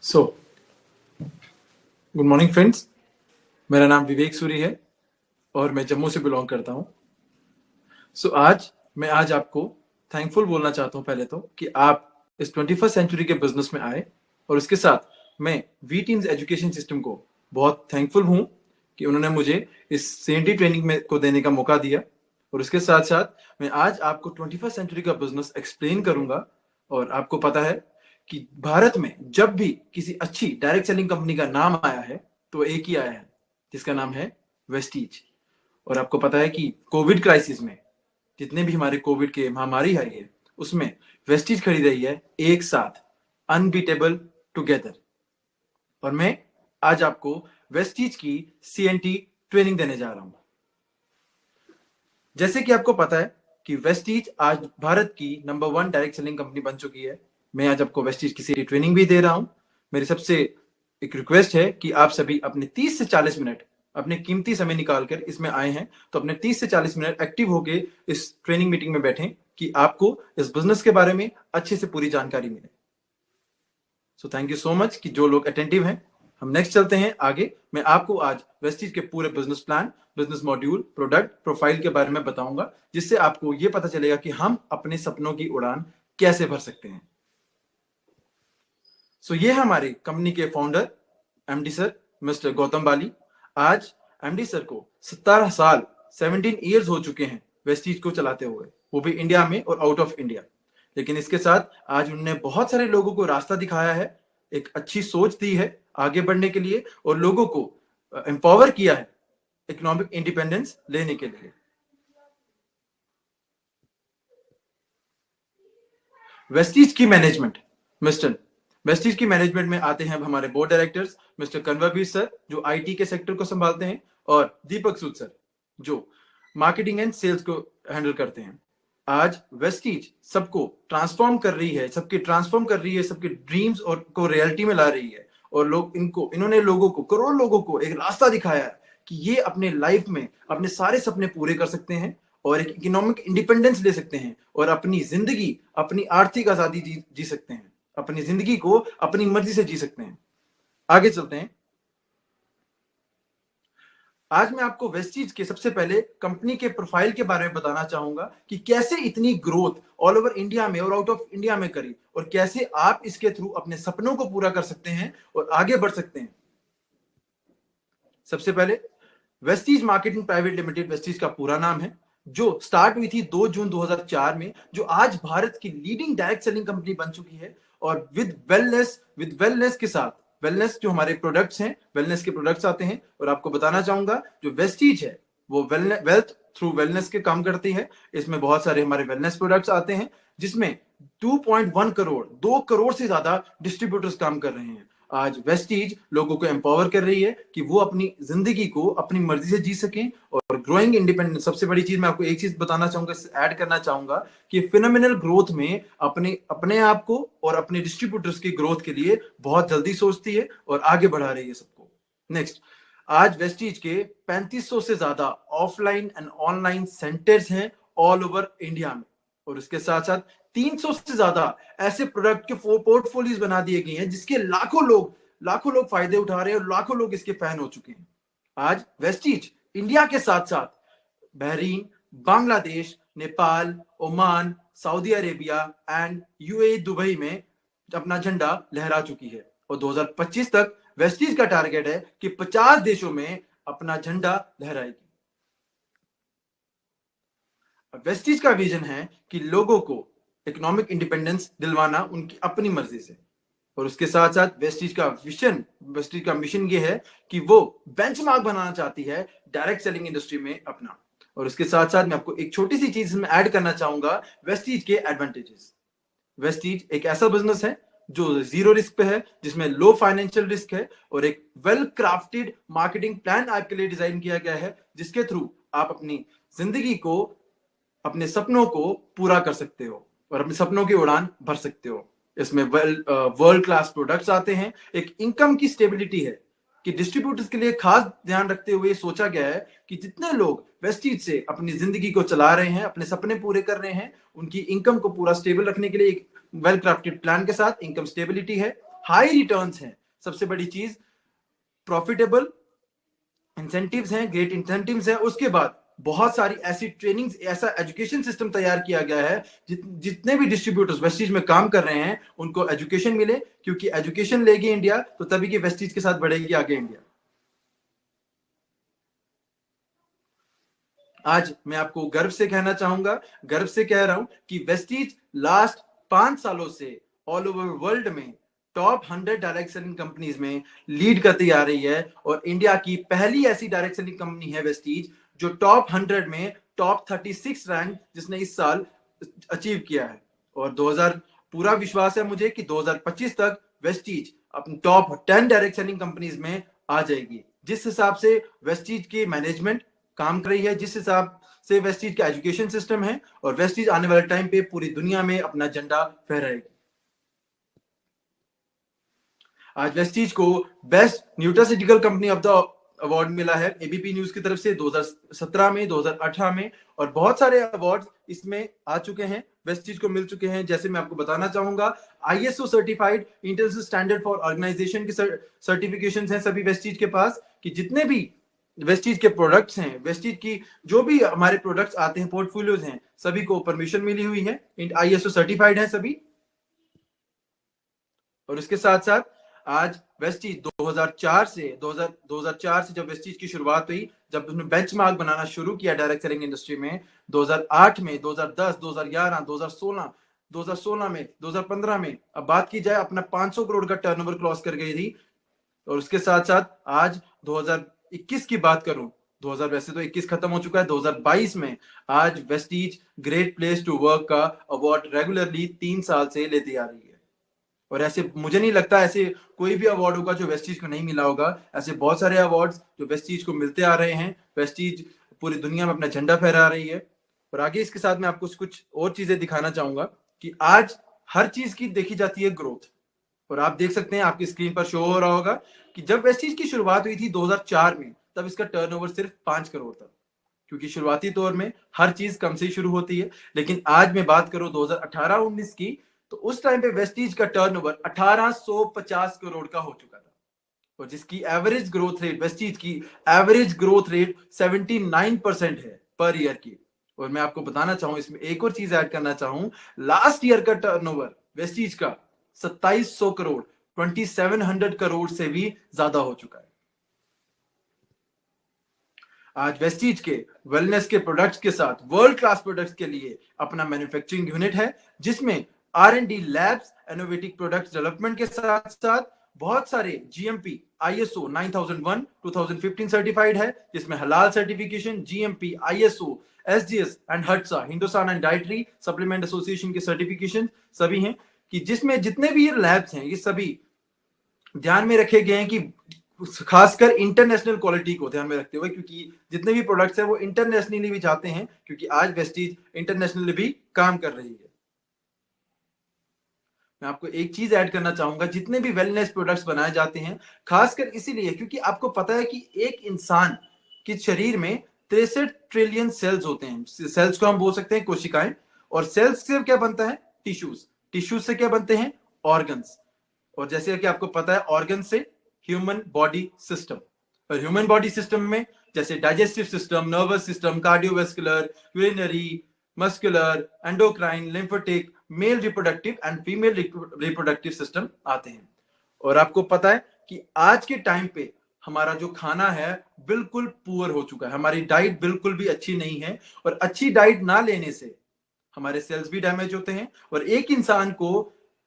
So good morning friends. मेरा नाम विवेक सूरी है और मैं जम्मू से बिलोंग करता हूँ। आज आपको थैंकफुल बोलना चाहता हूँ पहले तो कि आप इस 21st सेंचुरी के बिजनेस में आए, और उसके साथ मैं वी टीम्स एजुकेशन सिस्टम को बहुत थैंकफुल हूँ कि उन्होंने मुझे इस सीएनटी ट्रेनिंग में को देने का मौका दिया। और उसके साथ साथ मैं आज आपको 21st सेंचुरी का बिजनेस एक्सप्लेन करूंगा। और आपको पता है कि भारत में जब भी किसी अच्छी डायरेक्ट सेलिंग कंपनी का नाम आया है तो एक ही आया है, जिसका नाम है वेस्टीज। और आपको पता है कि कोविड क्राइसिस में जितने भी हमारे कोविड के महामारी आई है उसमें वेस्टीज खड़ी रही है एक साथ, अनबीटेबल टुगेदर। और मैं आज आपको वेस्टीज की सीएनटी ट्रेनिंग देने जा रहा हूं। जैसे कि आपको पता है कि वेस्टीज आज भारत की नंबर 1 डायरेक्ट सेलिंग कंपनी बन चुकी है। मैं आज आपको वेस्टीज की सीएनटी ट्रेनिंग भी दे रहा हूं। मेरी सबसे एक रिक्वेस्ट है कि आप सभी अपने 30 से 40 मिनट अपने कीमती समय निकालकर इसमें आए हैं तो अपने 30 से 40 मिनट एक्टिव होके इस ट्रेनिंग मीटिंग में बैठें कि आपको इस बिजनेस के बारे में अच्छे से पूरी जानकारी मिले। So thank you so much कि जो लोग अटेंटिव हैं। हम नेक्स्ट चलते हैं आगे। मैं आपको आज वेस्टीज के पूरे business plan, business module, product profile के बारे में बताऊंगा, जिससे आपको यह पता चलेगा कि हम अपने सपनों की उड़ान कैसे भर सकते हैं। ये हमारे कंपनी के founder MD sir mister Gautam Bali. आज एमडी सर को 17 साल 17 ईयर्स हो चुके हैं वेस्टीज को चलाते हुए, वो भी इंडिया में और आउट ऑफ इंडिया। लेकिन इसके साथ आज उन्होंने बहुत सारे लोगों को रास्ता दिखाया है, एक अच्छी सोच दी है आगे बढ़ने के लिए, और लोगों को एम्पावर किया है इकोनॉमिक इंडिपेंडेंस लेने के लिए। वेस्टीज की मैनेजमेंट वेस्टीज की मैनेजमेंट में आते हैं हमारे बोर्ड डायरेक्टर्स मिस्टर कन्वरवीर सर जो आईटी के सेक्टर को संभालते हैं, और दीपक सूद सर जो मार्केटिंग एंड सेल्स को हैंडल करते हैं। आज वेस्टीज सबको ट्रांसफॉर्म कर रही है, सबके ड्रीम्स और को रियलिटी में ला रही है। और इन्होंने लोगों को, करोड़ों लोगों को एक रास्ता दिखाया है कि ये अपने लाइफ में अपने सारे सपने पूरे कर सकते हैं और एक इकोनॉमिक इंडिपेंडेंस ले सकते हैं और अपनी जिंदगी, अपनी आर्थिक आजादी जी सकते हैं, अपनी जिंदगी को अपनी मर्जी से जी सकते हैं। आगे चलते हैं। आज मैं आपको वेस्टीज के सबसे पहले कंपनी के प्रोफाइल के बारे में बताना चाहूंगा कि कैसे इतनी ग्रोथ ऑल ओवर इंडिया में और आउट ऑफ इंडिया में करी, और कैसे आप इसके थ्रू अपने सपनों को पूरा कर सकते हैं और आगे बढ़ सकते हैं। सबसे पहले Vestige marketing private limited Vestige का पूरा नाम है, जो स्टार्ट हुई थी 2 जून 2004 में, जो आज भारत की लीडिंग डायरेक्ट सेलिंग कंपनी बन चुकी है। और विद वेलनेस के साथ, वेलनेस जो हमारे प्रोडक्ट्स हैं, वेलनेस के प्रोडक्ट्स आते हैं। और आपको बताना चाहूंगा जो वेस्टीज है वो वेल्थ थ्रू वेलनेस के काम करती है। इसमें बहुत सारे हमारे वेलनेस प्रोडक्ट्स आते हैं, जिसमें 2.1 करोड़, 2 करोड़ से ज्यादा डिस्ट्रीब्यूटर्स काम कर रहे हैं। आज वेस्टीज लोगों को एम्पावर कर रही है कि वो अपनी जिंदगी को अपनी मर्जी से जी सकें और ग्रोइंग इंडिपेंडेंस। सबसे बड़ी चीज मैं आपको एक चीज बताना चाहूंगा, ऐड करना चाहूंगा कि फिनोमिनल ग्रोथ में अपने आप को और अपने डिस्ट्रीब्यूटर्स की ग्रोथ के लिए बहुत जल्दी सोचती है और आगे बढ़ा रही है सबको। नेक्स्ट, आज वेस्टीज के 3500 से ज्यादा ऑफलाइन एंड ऑनलाइन सेंटर्स हैं ऑल ओवर इंडिया में, और उसके साथ साथ 300 से ज्यादा ऐसे प्रोडक्ट के पोर्टफोलियोज बना दिए गए हैं जिसके लाखों लोग फायदे उठा रहे हैं और लाखों लोग इसके फैन हो चुके हैं। आज वेस्टीज इंडिया के साथ साथ Bahrain, Bangladesh, Nepal, Oman, Saudi Arabia and UAE, Dubai में अपना झंडा लहरा चुकी है। और 2025 तक वेस्टीज का टारगेट है कि 50 देशों में अपना झंडा लहराएगी। वेस्टीज का विजन है कि लोगों को इकोनॉमिक इंडिपेंडेंस दिलवाना उनकी अपनी मर्जी से। और उसके साथ साथ वेस्टीज का मिशन ये है कि वो बेंचमार्क बनाना चाहती है डायरेक्ट सेलिंग इंडस्ट्री में अपना। और उसके साथ साथ मैं आपको एक छोटी सी चीज में ऐड करना चाहूंगा, वेस्टीज के एडवांटेजेस। वेस्टीज एक ऐसा बिजनेस है जो जीरो रिस्क पे है, जिसमें लो फाइनेंशियल रिस्क है, और एक वेल क्राफ्टेड मार्केटिंग प्लान आपके लिए डिजाइन किया गया है, जिसके थ्रू आप अपनी जिंदगी को, अपने सपनों को पूरा कर सकते हो और अपने सपनों की उड़ान भर सकते हो। इसमें वर्ल्ड क्लास प्रोडक्ट्स आते हैं, एक इनकम की स्टेबिलिटी है कि डिस्ट्रीब्यूटर्स के लिए खास ध्यान रखते हुए सोचा गया है कि जितने लोग वेस्टीज से अपनी जिंदगी को चला रहे हैं, अपने सपने पूरे कर रहे हैं, उनकी इनकम को पूरा स्टेबल रखने के लिए एक वेल क्राफ्टेड प्लान के साथ इनकम स्टेबिलिटी है, हाई रिटर्न्स हैं, सबसे बड़ी चीज प्रॉफिटेबल इंसेंटिव्स हैं, ग्रेट इंसेंटिव्स हैं। उसके बाद बहुत सारी ऐसी ट्रेनिंग्स, ऐसा एजुकेशन सिस्टम तैयार किया गया है, जितने भी डिस्ट्रीब्यूटर्स वेस्टीज में काम कर रहे हैं उनको एजुकेशन मिले, क्योंकि एजुकेशन लेगी इंडिया तो तभी कि वेस्टीज के साथ बढ़ेगी आगे इंडिया। आज मैं आपको गर्व से कहना चाहूंगा, गर्व से कह रहा हूं कि वेस्टीज लास्ट 5 सालों से ऑल ओवर वर्ल्ड में टॉप 100 डायरेक्ट सेलिंग कंपनीज में लीड करती आ रही है, और इंडिया की पहली ऐसी डायरेक्ट सेलिंग कंपनी है वेस्टीज जो टॉप 100 में टॉप 36 रैंक जिसने इस साल अचीव किया है। और 2000 पूरा विश्वास है मुझे कि 2025 तक वेस्टीज अपनी टॉप 10 डायरेक्ट सेलिंग कंपनीज में आ जाएगी। जिस हिसाब से वेस्टीज की मैनेजमेंट काम कर रही है, जिस हिसाब से वेस्टीज का एजुकेशन सिस्टम है, और वेस्टीज आने वाले टाइम पे पूरी दुनिया में अपना झंडा फहराएगी। आज वेस्टीज को best nutraceutical company of the award मिला है एबीपी न्यूज की तरफ से 2017 में, 2018 में, और बहुत सारे अवार्ड इसमें आ चुके हैं, वेस्टीज को मिल चुके हैं। जैसे मैं आपको बताना चाहूंगा, ISO certified international standard for organization की सर्टिफिकेशन है सभी वेस्टीज के पास, कि जितने भी वेस्टीज के प्रोडक्ट्स हैं, वेस्टीज की जो भी हमारे प्रोडक्ट्स आते हैं, पोर्टफोलियोज हैं, सभी को परमिशन मिली हुई है, आईएसओ सर्टिफाइड है सभी। और उसके साथ साथ आज वेस्टीज 2004 से जब वेस्टीज की शुरुआत हुई, जब उसने बेंचमार्क बनाना शुरू किया डायरेक्ट सेलिंग इंडस्ट्री में, 2008 में, 2010, 2011, 2016 में, 2015 में, अब बात की जाए अपना 500 करोड़ का टर्नओवर क्रॉस कर गई थी। और उसके साथ साथ आज 2021 की बात करूं, 2000 वैसे तो 21 खत्म हो चुका है, 2022 में आज Vestige great place to work का अवार्ड रेगुलरली 3 साल से लेती आ रही है। और ऐसे मुझे नहीं लगता ऐसे कोई भी अवार्ड होगा जो वेस्टीज को नहीं मिला होगा। ऐसे बहुत सारे अवार्ड्स जो वेस्टीज को मिलते आ रहे हैं, वेस्टीज पूरी दुनिया में अपना झंडा फहरा रही है। और आगे इसके साथ मैं आपको कुछ और चीजें दिखाना चाहूंगा कि आज हर चीज की देखी जाती है ग्रोथ। और आप देख सकते हैं, आपकी स्क्रीन पर शो हो रहा होगा कि जब वेस्टीज की शुरुआत हुई थी 2004 में, तब इसका टर्नओवर सिर्फ 5 करोड़ था, क्योंकि शुरुआती दौर में हर चीज कम से ही शुरू होती है। लेकिन आज मैं बात करूं 2018-19 की, तो उस टाइम पे वेस्टीज का टर्नओवर 1850 करोड़ का हो चुका था, और जिसकी एवरेज ग्रोथ रेट, वेस्टीज की एवरेज ग्रोथ रेट 79% है पर ईयर की। और मैं आपको बताना चाहूं, इसमें एक और चीज ऐड करना चाहूं, लास्ट ईयर का टर्नओवर वेस्टीज का 2700 करोड़, 2700 करोड़ से भी ज्यादा हो चुका है। आज वेस्टीज के वेलनेस के प्रोडक्ट्स के साथ वर्ल्ड क्लास प्रोडक्ट्स के लिए अपना मैन्युफैक्चरिंग यूनिट है, जिसमें R&D labs, innovative products development के साथ साथ बहुत सारे जीएमपी, आईएसओ 9001 2015 सर्टिफाइड है, जिसमें हलाल certification, GMP, ISO, SGS and हट्सा, Hindustan and dietary supplement association के सर्टिफिकेशन सभी हैं, कि जिसमें जितने भी ये लैब्स हैं ये सभी ध्यान में रखे गए हैं कि खासकर इंटरनेशनल क्वालिटी को ध्यान में रखते हुए, क्योंकि जितने भी प्रोडक्ट्स हैं वो इंटरनेशनली भी जाते हैं, क्योंकि आज वेस्टीज इंटरनेशनली भी काम कर रही है। मैं आपको एक चीज ऐड करना चाहूंगा, जितने भी वेलनेस प्रोडक्ट्स बनाए जाते हैं खासकर इसीलिए क्योंकि आपको पता है कि एक इंसान के शरीर में 63 ट्रिलियन सेल्स होते हैं। सेल्स को हम बोल सकते हैं कोशिकाएं, और सेल्स से क्या बनता है? टिश्यूज। टिश्यूज से क्या बनते हैं? ऑर्गन्स। और जैसे कि आपको पता है, ऑर्गन से ह्यूमन बॉडी सिस्टम, और ह्यूमन बॉडी सिस्टम में जैसे digestive system, nervous system, cardiovascular, urinary, muscular, endocrine, lymphatic, male reproductive and female reproductive system आते हैं। और आपको पता है कि आज के टाइम पे हमारा जो खाना है बिल्कुल पुअर हो चुका है, हमारी डाइट बिल्कुल भी अच्छी नहीं है, और अच्छी डाइट ना लेने से हमारे सेल्स भी डैमेज होते हैं। और एक इंसान को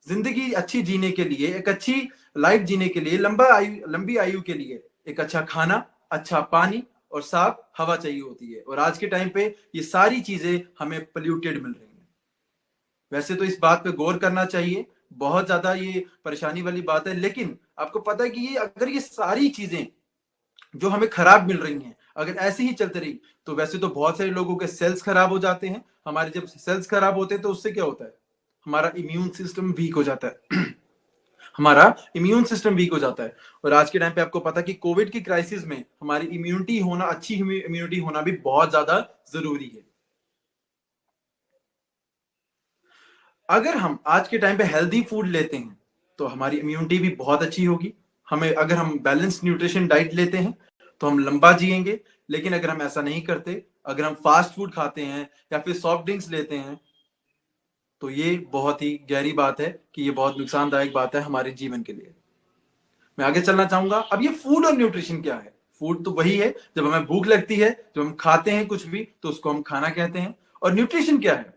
जिंदगी अच्छी जीने के लिए, एक अच्छी लाइफ जीने के लिए, लंबी आयु के लिए एक अच्छा खाना, अच्छा पानी और साफ हवा चाहिए होती है। और आज के टाइम पे ये सारी चीजें हमें पोल्यूटेड मिल रही हैं। वैसे तो इस बात पे गौर करना चाहिए, बहुत ज्यादा ये परेशानी वाली बात है, लेकिन आपको पता है कि ये अगर ये सारी चीजें जो हमें खराब मिल रही हैं अगर ऐसे ही चलते रही, तो वैसे तो बहुत सारे लोगों के सेल्स खराब हो जाते हैं। हमारे जब सेल्स खराब होते हैं तो उससे क्या होता है? हमारा इम्यून सिस्टम वीक हो जाता है हमारा इम्यून सिस्टम वीक हो जाता है। और आज के टाइम पे आपको पता है कि कोविड की क्राइसिस में हमारी इम्यूनिटी होना, अच्छी इम्यूनिटी होना भी बहुत ज्यादा जरूरी है। अगर हम आज के टाइम पे हेल्दी फूड लेते हैं तो हमारी इम्यूनिटी भी बहुत अच्छी होगी। हमें अगर हम बैलेंस्ड न्यूट्रिशन डाइट लेते हैं तो हम लंबा जिएंगे, लेकिन अगर हम ऐसा नहीं करते, अगर हम फास्ट फूड खाते हैं या फिर सॉफ्ट ड्रिंक्स लेते हैं, तो ये बहुत ही गहरी बात है कि ये बहुत नुकसानदायक बात है हमारे जीवन के लिए। मैं आगे चलना चाहूंगा। अब ये फूड और न्यूट्रिशन क्या है? फूड तो वही है जब हमें भूख लगती है, जब हम खाते हैं कुछ भी तो उसको हम खाना कहते हैं। और न्यूट्रिशन क्या है?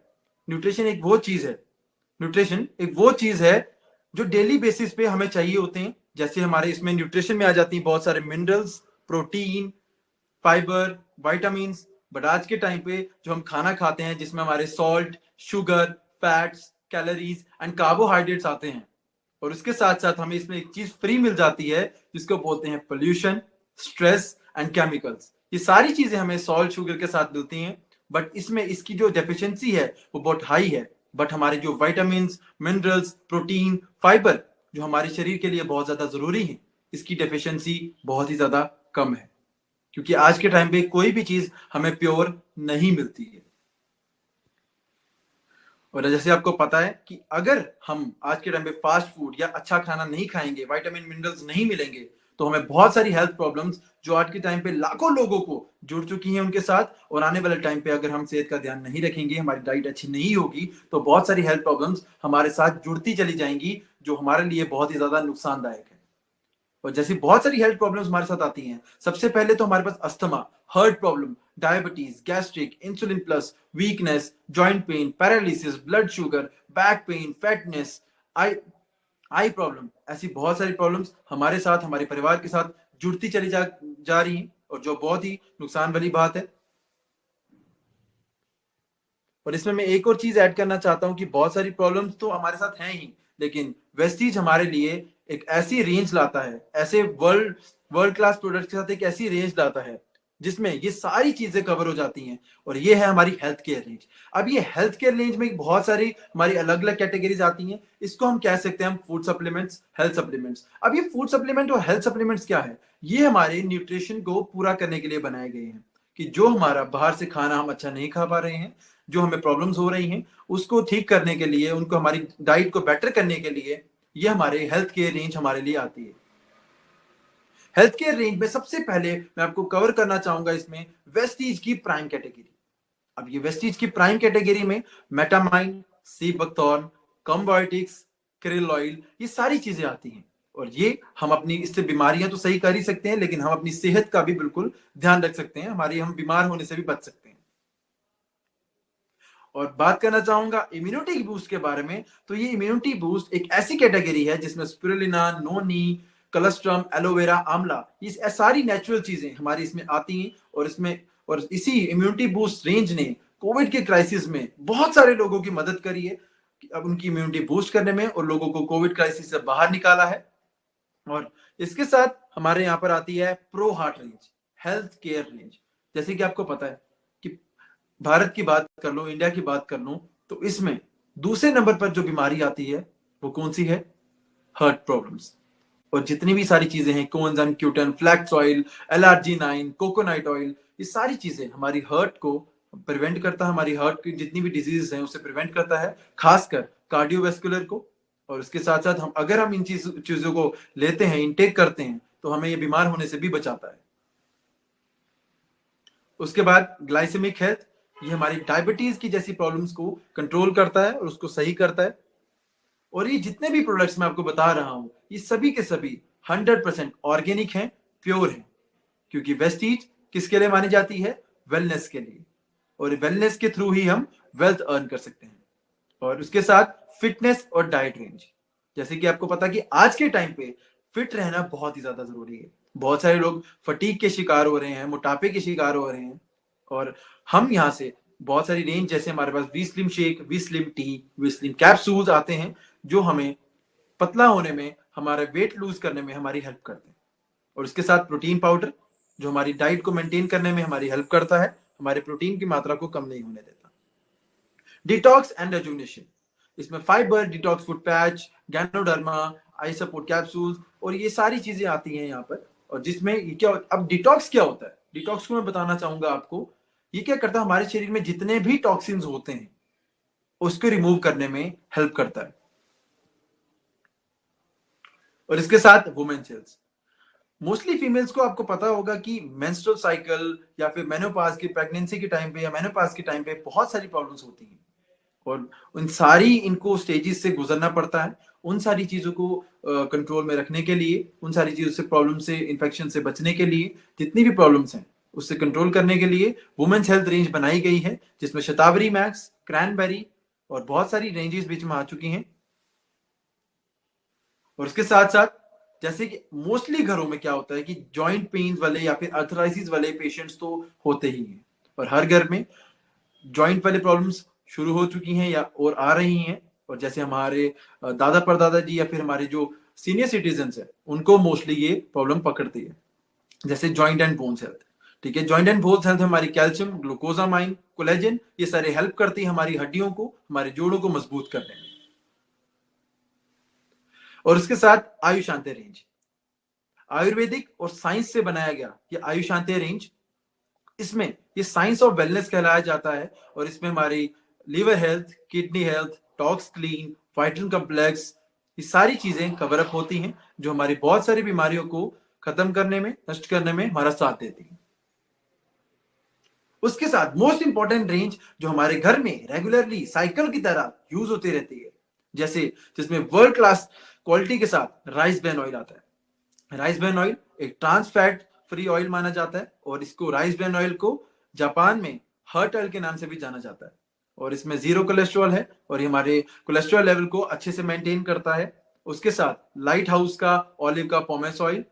न्यूट्रिशन एक वो चीज है, न्यूट्रिशन एक वो चीज है जो डेली बेसिस पे हमें चाहिए होते हैं। जैसे हमारे इसमें न्यूट्रिशन में आ जाती है बहुत सारे minerals, protein, fibre, vitamin. But आज के टाइम पे जो हम खाना खाते हैं जिसमें हमारे salt, sugar, fats, calories and carbohydrates आते हैं, और उसके साथ साथ हमें इसमें एक चीज फ्री मिल जाती है जिसको बोलते हैं पोल्यूशन, स्ट्रेस एंड केमिकल्स। ये सारी चीजें हमें सॉल्ट, शुगर के साथ मिलती हैं, बट इसमें इसकी जो डेफिशिएंसी है वो बहुत हाई है। बट हमारे जो विटामिन, मिनरल्स, प्रोटीन, फाइबर जो हमारे शरीर के लिए बहुत ज्यादा जरूरी है, इसकी डेफिशिएंसी बहुत ही ज्यादा कम है, क्योंकि आज के टाइम पे कोई भी चीज हमें प्योर नहीं मिलती है। और जैसे आपको पता है कि अगर हम आज के टाइम पे फास्ट फूड या अच्छा खाना नहीं खाएंगे, विटामिन मिनरल्स नहीं मिलेंगे, तो हमें बहुत सारी हेल्थ प्रॉब्लम्स जो आज के टाइम पे लाखों लोगों को जुड़ चुकी हैं उनके साथ, और आने वाले टाइम पे अगर हम सेहत का ध्यान नहीं रखेंगे, हमारी डाइट अच्छी नहीं होगी, तो बहुत सारी हेल्थ प्रॉब्लम्स हमारे साथ जुड़ती चली जाएंगी जो हमारे लिए बहुत ही ज्यादा नुकसानदायक है। और जैसी बहुत सारी हेल्थ प्रॉब्लम्स हमारे साथ आती हैं, सबसे पहले तो हमारे पास asthma, heart problem, diabetes, gastric, insulin plus, weakness, joint pain, paralysis, blood sugar, back pain, fatness, eye eye problem, ऐसी बहुत सारी प्रॉब्लम्स हमारे साथ, हमारे परिवार के साथ जुड़ती चली जा रही हैं, और जो बहुत ही नुकसान वाली बात है। और इसमें मैं एक और चीज ऐड करना चाहता हूं कि बहुत सारी प्रॉब्लम्स तो हमारे साथ हैं ही, लेकिन वेस्टीज हमारे लिए एक ऐसी रेंज लाता है, ऐसे वर्ल्ड वर्ल्ड क्लास प्रोडक्ट के साथ एक ऐसी रेंज लाता है जिसमें ये सारी चीजें कवर हो जाती हैं, और ये है हमारी हेल्थ केयर रेंज। अब ये हेल्थ केयर रेंज में बहुत सारी हमारी अलग अलग कैटेगरीज आती हैं। इसको हम कह सकते हैं हम फूड सप्लीमेंट्स, हेल्थ सप्लीमेंट्स। अब ये फूड सप्लीमेंट और हेल्थ सप्लीमेंट्स क्या है? ये हमारे न्यूट्रिशन को पूरा करने के लिए बनाए गए हैं, कि जो हमारा बाहर से खाना हम अच्छा नहीं खा पा रहे हैं, जो हमें प्रॉब्लम्स हो रही हैं, उसको ठीक करने के लिए, उनको हमारी डाइट को बेटर करने के लिए ये हमारे हेल्थ केयर रेंज हमारे लिए आती है। हेल्थ केयर रेंज में सबसे पहले मैं आपको कवर करना चाहूंगा इसमें वेस्टीज की प्राइम कैटेगरी। अब ये वेस्टीज की प्राइम कैटेगरी में मेटामाइन, सी बकथॉर्न, कॉम्बायोटिक्स, क्रिल ऑयल, ये सारी चीजें आती हैं। और ये हम अपनी इससे बीमारियां तो सही कर ही सकते हैं, लेकिन हम अपनी सेहत का भी बिल्कुल ध्यान रख सकते हैं, हमारी हम बीमार होने से भी बच सकते हैं। और बात करना चाहूंगा इम्यूनिटी बूस्ट के बारे में, तो ये इम्यूनिटी बूस्ट एक ऐसी कैटेगरी है जिसमें स्पिरुलिना, नोनी, कलस्ट्रम, एलोवेरा, आंवला, ये सारी नेचुरल चीजें हमारी इसमें आती हैं। और इसी इम्यूनिटी बूस्ट रेंज ने कोविड के क्राइसिस में बहुत सारे लोगों की मदद करी है, अब उनकी इम्यूनिटी बूस्ट करने में, और लोगों को कोविड क्राइसिस से बाहर निकाला है। और इसके साथ हमारे यहाँ पर आती है pro heart range, health care range. जैसे कि आपको पता है कि भारत की बात कर लो, इंडिया की बात कर लो, तो इसमें दूसरे नंबर पर जो बीमारी आती है वो कौन सी है? Heart problems. और जितनी भी सारी चीजें हैं, coenzyme Q10, flax oil, LRG9, coconut oil, ये सारी चीजें हमारी हार्ट को प्रिवेंट करता है, हमारी हार्ट की जितनी भी डिजीज हैं उसे प्रिवेंट करता है, खासकर कार्डियोवेस्कुलर को। और उसके साथ साथ हम अगर हम इन चीजों को लेते हैं, इनटेक करते हैं, तो हमें ये बीमार होने से भी बचाता है। उसके बाद ग्लाइसेमिक हेल्थ, ये हमारी डायबिटीज की जैसी प्रॉब्लम्स को कंट्रोल करता है और उसको सही करता है। और ये जितने भी प्रोडक्ट्स मैं आपको बता रहा हूं, ये सभी के सभी 100% ऑर्गेनिक हैं, प्योर हैं, क्योंकि वेस्टीज किसके लिए मानी जाती है? वेलनेस के लिए। और वेलनेस के थ्रू ही हम वेल्थ अर्न कर सकते हैं। और उसके साथ फिटनेस और डाइट रेंज, जैसे कि आपको पता कि आज के टाइम पे फिट रहना बहुत ही ज्यादा जरूरी है। बहुत सारे लोग फटीग के शिकार हो रहे हैं, मोटापे के शिकार हो रहे हैं, और हम यहाँ से बहुत सारी रेंज, जैसे हमारे पास V slim shake, V slim tea, V slim capsules आते हैं, जो हमें पतला होने में, हमारे वेट लूज करने में हमारी हेल्प करते हैं। और इसके साथ प्रोटीन पाउडर, जो हमारी डाइट को मेंटेन करने में हमारी हेल्प करता है, हमारे प्रोटीन की मात्रा को कम नहीं होने देता। डिटॉक्स एंड रेजुविनेशन, इसमें fibre, detox food patch, ganoderma, I support capsules, और ये सारी चीजें आती हैं यहाँ पर। और जिसमें ये क्या, अब डिटॉक्स क्या होता है? डिटॉक्स को मैं बताना चाहूंगा आपको। ये क्या करता है? हमारे शरीर में जितने भी टॉक्सिन्स होते हैं उसको रिमूव करने में हेल्प करता है। और इसके साथ वुमेन्स हेल्थ। मोस्टली फीमेल्स को आपको पता होगा कि मेंस्ट्रुअल साइकिल या फिर मेनोपाज की प्रेगनेंसी के टाइम पे या मेनोपाज के टाइम पे बहुत सारी प्रॉब्लम्स होती हैं, और उन सारी इनको स्टेजेस से गुजरना पड़ता है। उन सारी चीजों को कंट्रोल में रखने के लिए, उन सारी चीजों से, प्रॉब्लम से, इन्फेक्शन से बचने के लिए, जितनी भी प्रॉब्लम्स हैं उससे कंट्रोल करने के लिए वुमेन्स हेल्थ रेंज बनाई गई है, जिसमें शतावरी मैक्स, क्रैनबेरी और बहुत सारी रेंजेस बीच में आ चुकी हैं। और इसके साथ साथ जैसे कि मोस्टली घरों में क्या होता है कि जॉइंट पेन वाले या फिर अर्थराइसिस वाले पेशेंट्स तो होते ही हैं, और हर घर में जॉइंट वाले प्रॉब्लम्स शुरू हो चुकी हैं या और आ रही हैं। और जैसे हमारे दादा परदादा जी या फिर हमारे जो सीनियर सिटीजन है उनको मोस्टली ये प्रॉब्लम पकड़ती है, जैसे जॉइंट एंड बोन्स हेल्थ। ठीक है, जॉइंट एंड बोन्स हेल्थ हमारी कैल्शियम, ग्लूकोजामाइन, कोलेजन, ये सारे हेल्प करती है हमारी हड्डियों को, हमारे जोड़ों को मजबूत करने में। और इसके साथ आयुशांति रेंज, आयुर्वेदिक और साइंस से बनाया गया ये आयुशांति रेंज, इसमें ये साइंस ऑफ वेलनेस कहलाया जाता है। और इसमें हमारी liver health, kidney health, talks clean, vital complex, ये सारी चीजें कवर अप होती हैं जो हमारी बहुत सारी बीमारियों को खत्म करने में, नष्ट करने में हमारा साथ देती है। उसके साथ मोस्ट इंपॉर्टेंट रेंज जो हमारे घर में रेगुलरली साइकिल की तरह यूज होती रहती है, जैसे जिसमें वर्ल्ड क्लास क्वालिटी के साथ राइस ब्रान ऑयल आता है। राइस ब्रान ऑयल एक ट्रांस फैट फ्री ऑयल माना जाता है, और इसको राइस ब्रान ऑयल को जापान में हर्ट ऑयल के नाम से भी जाना जाता है। और इसमें जीरो कोलेस्ट्रॉल है, और ये हमारे कोलेस्ट्रॉल लेवल को अच्छे से मेंटेन करता है। उसके साथ लाइट हाउस का ऑलिव का पोमेस ऑयल,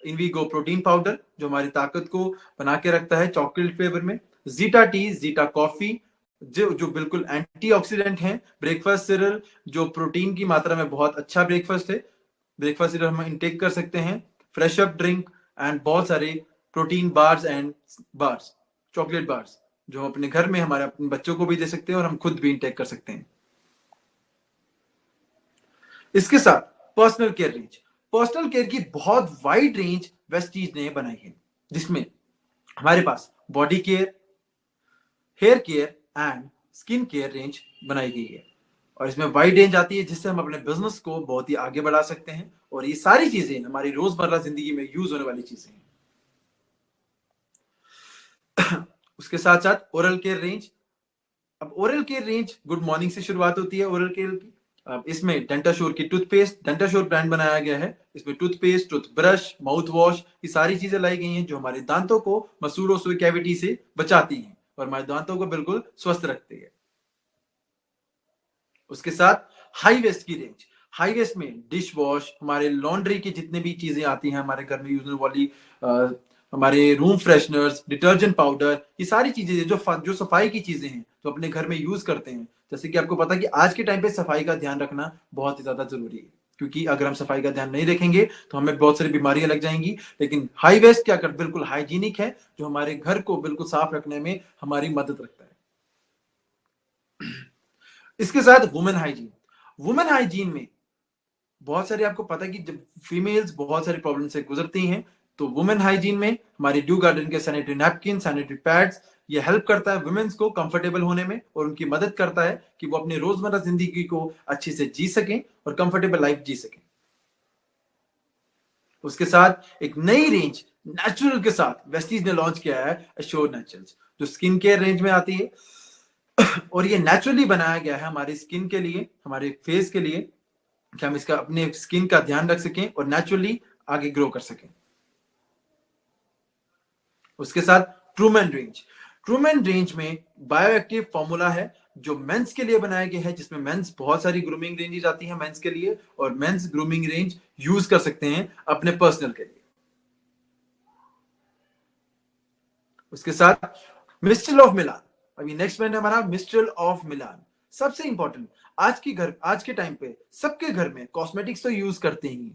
इनवीगो प्रोटीन पाउडर जो हमारी ताकत को बना के रखता है चॉकलेट फ्लेवर में, जीटा टी, जीटा कॉफी जो बिल्कुल एंटीऑक्सीडेंट है, ब्रेकफास्ट सीरियल जो प्रोटीन की मात्रा में बहुत अच्छा ब्रेकफास्ट है, ब्रेकफास्ट सीरियल हम इनटेक कर सकते हैं, फ्रेश अप ड्रिंक एंड बहुत सारे protein bars and bars, chocolate bars जो हम अपने घर में हमारे अपने बच्चों को भी दे सकते हैं और हम खुद भी इनटेक कर सकते हैं। इसके साथ personal care range, personal care की बहुत वाइड रेंज वेस्टीज ने बनाई है, जिसमें हमारे पास body care, hair care and skin care range बनाई गई है। और इसमें वाइड रेंज आती है जिससे हम अपने बिजनेस को बहुत ही आगे बढ़ा सकते हैं, और ये सारी चीजें हमारी रोजमर्रा जिंदगी में यूज होने वाली चीजें हैं। उसके साथ साथ ओरल केयर रेंज। अब oral care range good morning से शुरुआत होती है ओरल केयर की। अब इसमें डेंटाश्योर की टूथपेस्ट, डेंटाश्योर ब्रांड बनाया गया है, इसमें टूथपेस्ट, टूथब्रश, माउथ वॉश, ये सारी चीजें लाई गई हैं जो हमारे दांतों को मसूड़ों कैविटी से बचाती हैं और हमारे दांतों को बिल्कुल स्वस्थ रखती है। उसके साथ हाई वेस्ट की रेंज, हाई वेस्ट में डिश वॉश, हमारे लॉन्ड्री की जितने भी चीजें आती हैं हमारे घर में यूज होने वाली, हमारे रूम फ्रेशनर्स, डिटर्जेंट पाउडर, ये सारी चीजें जो सफाई की चीजें हैं जो अपने घर में यूज करते हैं। जैसे कि आपको पता है कि आज के टाइम पे सफाई का ध्यान रखना बहुत ही ज्यादा जरूरी है, क्योंकि अगर हम सफाई का ध्यान नहीं रखेंगे तो हमें बहुत सारी बीमारियां लग जाएंगी। लेकिन हाई वेस्ट क्या कर, बिल्कुल हाइजीनिक है, जो हमारे घर को बिल्कुल साफ रखने में हमारी मदद रखता है। इसके साथ वुमेन हाइजीन, वुमेन हाइजीन में बहुत सारे, आपको पता है कि जब फीमेल्स बहुत सारी प्रॉब्लम से गुजरती हैं, तो वुमेन हाइजीन में हमारी ड्यू गार्डन के सैनिटरी नैपकिन, सैनिटरी पैड्स, ये हेल्प करता है वुमेन्स को कंफर्टेबल होने में और उनकी मदद करता है कि वो अपनी रोजमर्रा जिंदगी को अच्छे से जी सकें और कंफर्टेबल लाइफ जी सकें। उसके साथ एक नई रेंज नेचुरल के साथ वेस्टीज ने लॉन्च किया है, एश्योर नेचुरल्स, जो स्किन केयर रेंज में आती है और ये नेचुरली बनाया गया है हमारी स्किन के लिए, हमारे फेस के लिए, कि हम इसका अपने स्किन का ध्यान रख सकें और नेचुरली आगे ग्रो कर सकें। उसके साथ ट्रूमैन रेंज, ट्रूमैन रेंज में बायोएक्टिव फॉर्मूला है जो मेंस के लिए बनाया गया है, जिसमें मेंस बहुत सारी ग्रूमिंग रेंजेस आती हैं मेंस के लिए, और मेंस ग्रूमिंग रेंज यूज कर सकते हैं अपने पर्सनल के लिए। उसके साथ मिस्ट्रल ऑफ मिलान, अभी नेक्स्ट ब्रांड हमारा मिस्ट्रल ऑफ मिलान। सबसे इंपॉर्टेंट, आज के टाइम पे सबके घर में कॉस्मेटिक्स तो यूज करते ही,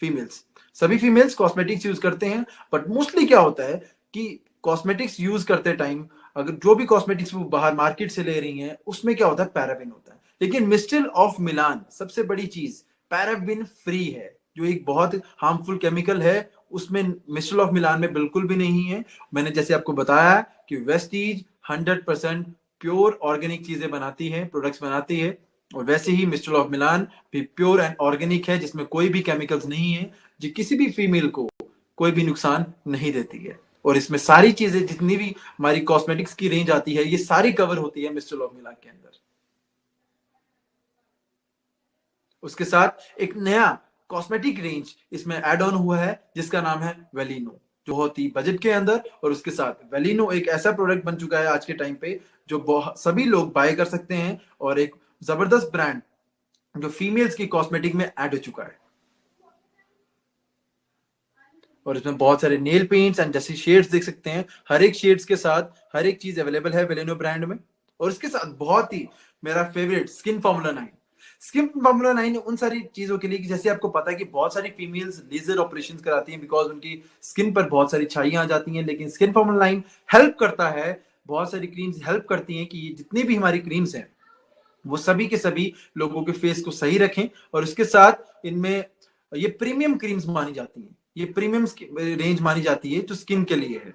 फीमेल्स, सभी फीमेल्स कॉस्मेटिक्स यूज करते हैं, बट मोस्टली क्या होता है कि कॉस्मेटिक्स यूज करते टाइम अगर जो भी कॉस्मेटिक्स वो बाहर मार्केट से ले रही हैं उसमें क्या होता है, पैराबिन होता है। लेकिन मिस्ट्रल ऑफ मिलान सबसे बड़ी चीज पैराबिन फ्री है, जो एक बहुत हार्मफुल केमिकल है, उसमें मिस्ट्रल ऑफ मिलान में बिल्कुल भी नहीं है। मैंने जैसे आपको बताया कि वेस्टीज 100% प्योर ऑर्गेनिक चीजें बनाती है, प्रोडक्ट्स बनाती है, और वैसे ही मिस्टर ऑफ मिलान भी प्योर एंड ऑर्गेनिक है, जिसमें कोई भी केमिकल्स नहीं है, जो किसी भी फीमेल को कोई भी नुकसान नहीं देती है। और इसमें सारी चीजें जितनी भी हमारी कॉस्मेटिक्स की रेंज आती है, ये सारी कवर होती है मिस्टर ऑफ मिलान के अंदर। उसके साथ एक नया कॉस्मेटिक रेंज इसमें ऐड ऑन हुआ है, जिसका नाम है वेलिनो, जो बहुत ही बजट के अंदर। और उसके साथ वेलिनो एक ऐसा प्रोडक्ट बन चुका है आज के टाइम पे, जो सभी लोग बाय कर सकते हैं, और एक जबरदस्त ब्रांड जो फीमेल्स की कॉस्मेटिक में ऐड हो चुका है। और इसमें बहुत सारे नेल पेंट्स एंड जैसी शेड्स देख सकते हैं, हर एक शेड्स के साथ हर एक चीज अवेलेबल है वेलिनो ब्रांड में। और इसके साथ बहुत ही मेरा favourite skin formula 9। Skin formula 9 उन सारी चीजों के लिए कि जैसे आपको पता है कि बहुत सारी फीमेल्स लेजर ऑपरेशन कराती हैं बिकॉज उनकी स्किन पर बहुत सारी छाइयां आ जाती हैं, लेकिन स्किन फॉर्मूला 9 हेल्प करता है। बहुत सारी क्रीम्स हेल्प करती हैं कि ये जितनी भी हमारी क्रीम्स हैं वो सभी के सभी लोगों के फेस को सही रखें। और इसके साथ इनमें ये प्रीमियम क्रीम्स मानी जाती हैं, ये प्रीमियम रेंज मानी जाती है जो स्किन के लिए है।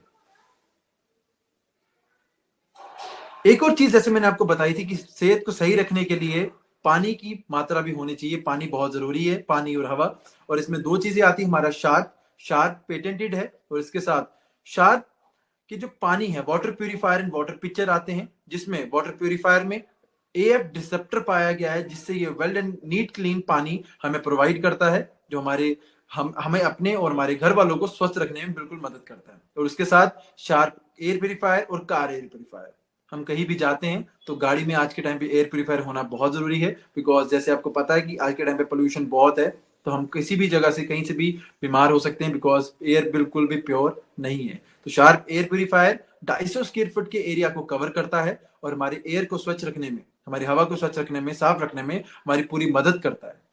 एक और चीज जैसे मैंने आपको बताई थी कि सेहत को सही रखने के लिए पानी की मात्रा भी होनी चाहिए, पानी बहुत जरूरी है, पानी और हवा। और इसमें दो चीजें आती है, हमारा शार्क, शार्क पेटेंटेड है, और इसके साथ शार्क कि जो पानी है water purifier and water picture आते हैं, जिसमें वाटर प्यूरिफायर में एफ डिसेप्टर पाया गया है, जिससे ये वेल एंड नीट क्लीन पानी हमें प्रोवाइड करता है, जो हमें अपने और हमारे घर वालों को स्वस्थ रखने में बिल्कुल मदद करता है। और उसके साथ शार्प एयर प्यूरिफायर और कार एयर प्यूरिफायर। हम कहीं भी जाते हैं तो गाड़ी में आज के टाइम पे एयर प्यूरिफायर होना बहुत जरूरी है, बिकॉज जैसे आपको पता है कि आज के टाइम पे पोल्यूशन बहुत है, तो हम किसी भी जगह से कहीं से भी बीमार हो सकते हैं बिकॉज एयर बिल्कुल भी प्योर नहीं है। तो sharp air purifier 250 square foot के एरिया को कवर करता है, और हमारे एयर को स्वच्छ रखने में, हमारी हवा को स्वच्छ रखने में, साफ रखने में हमारी पूरी मदद करता है।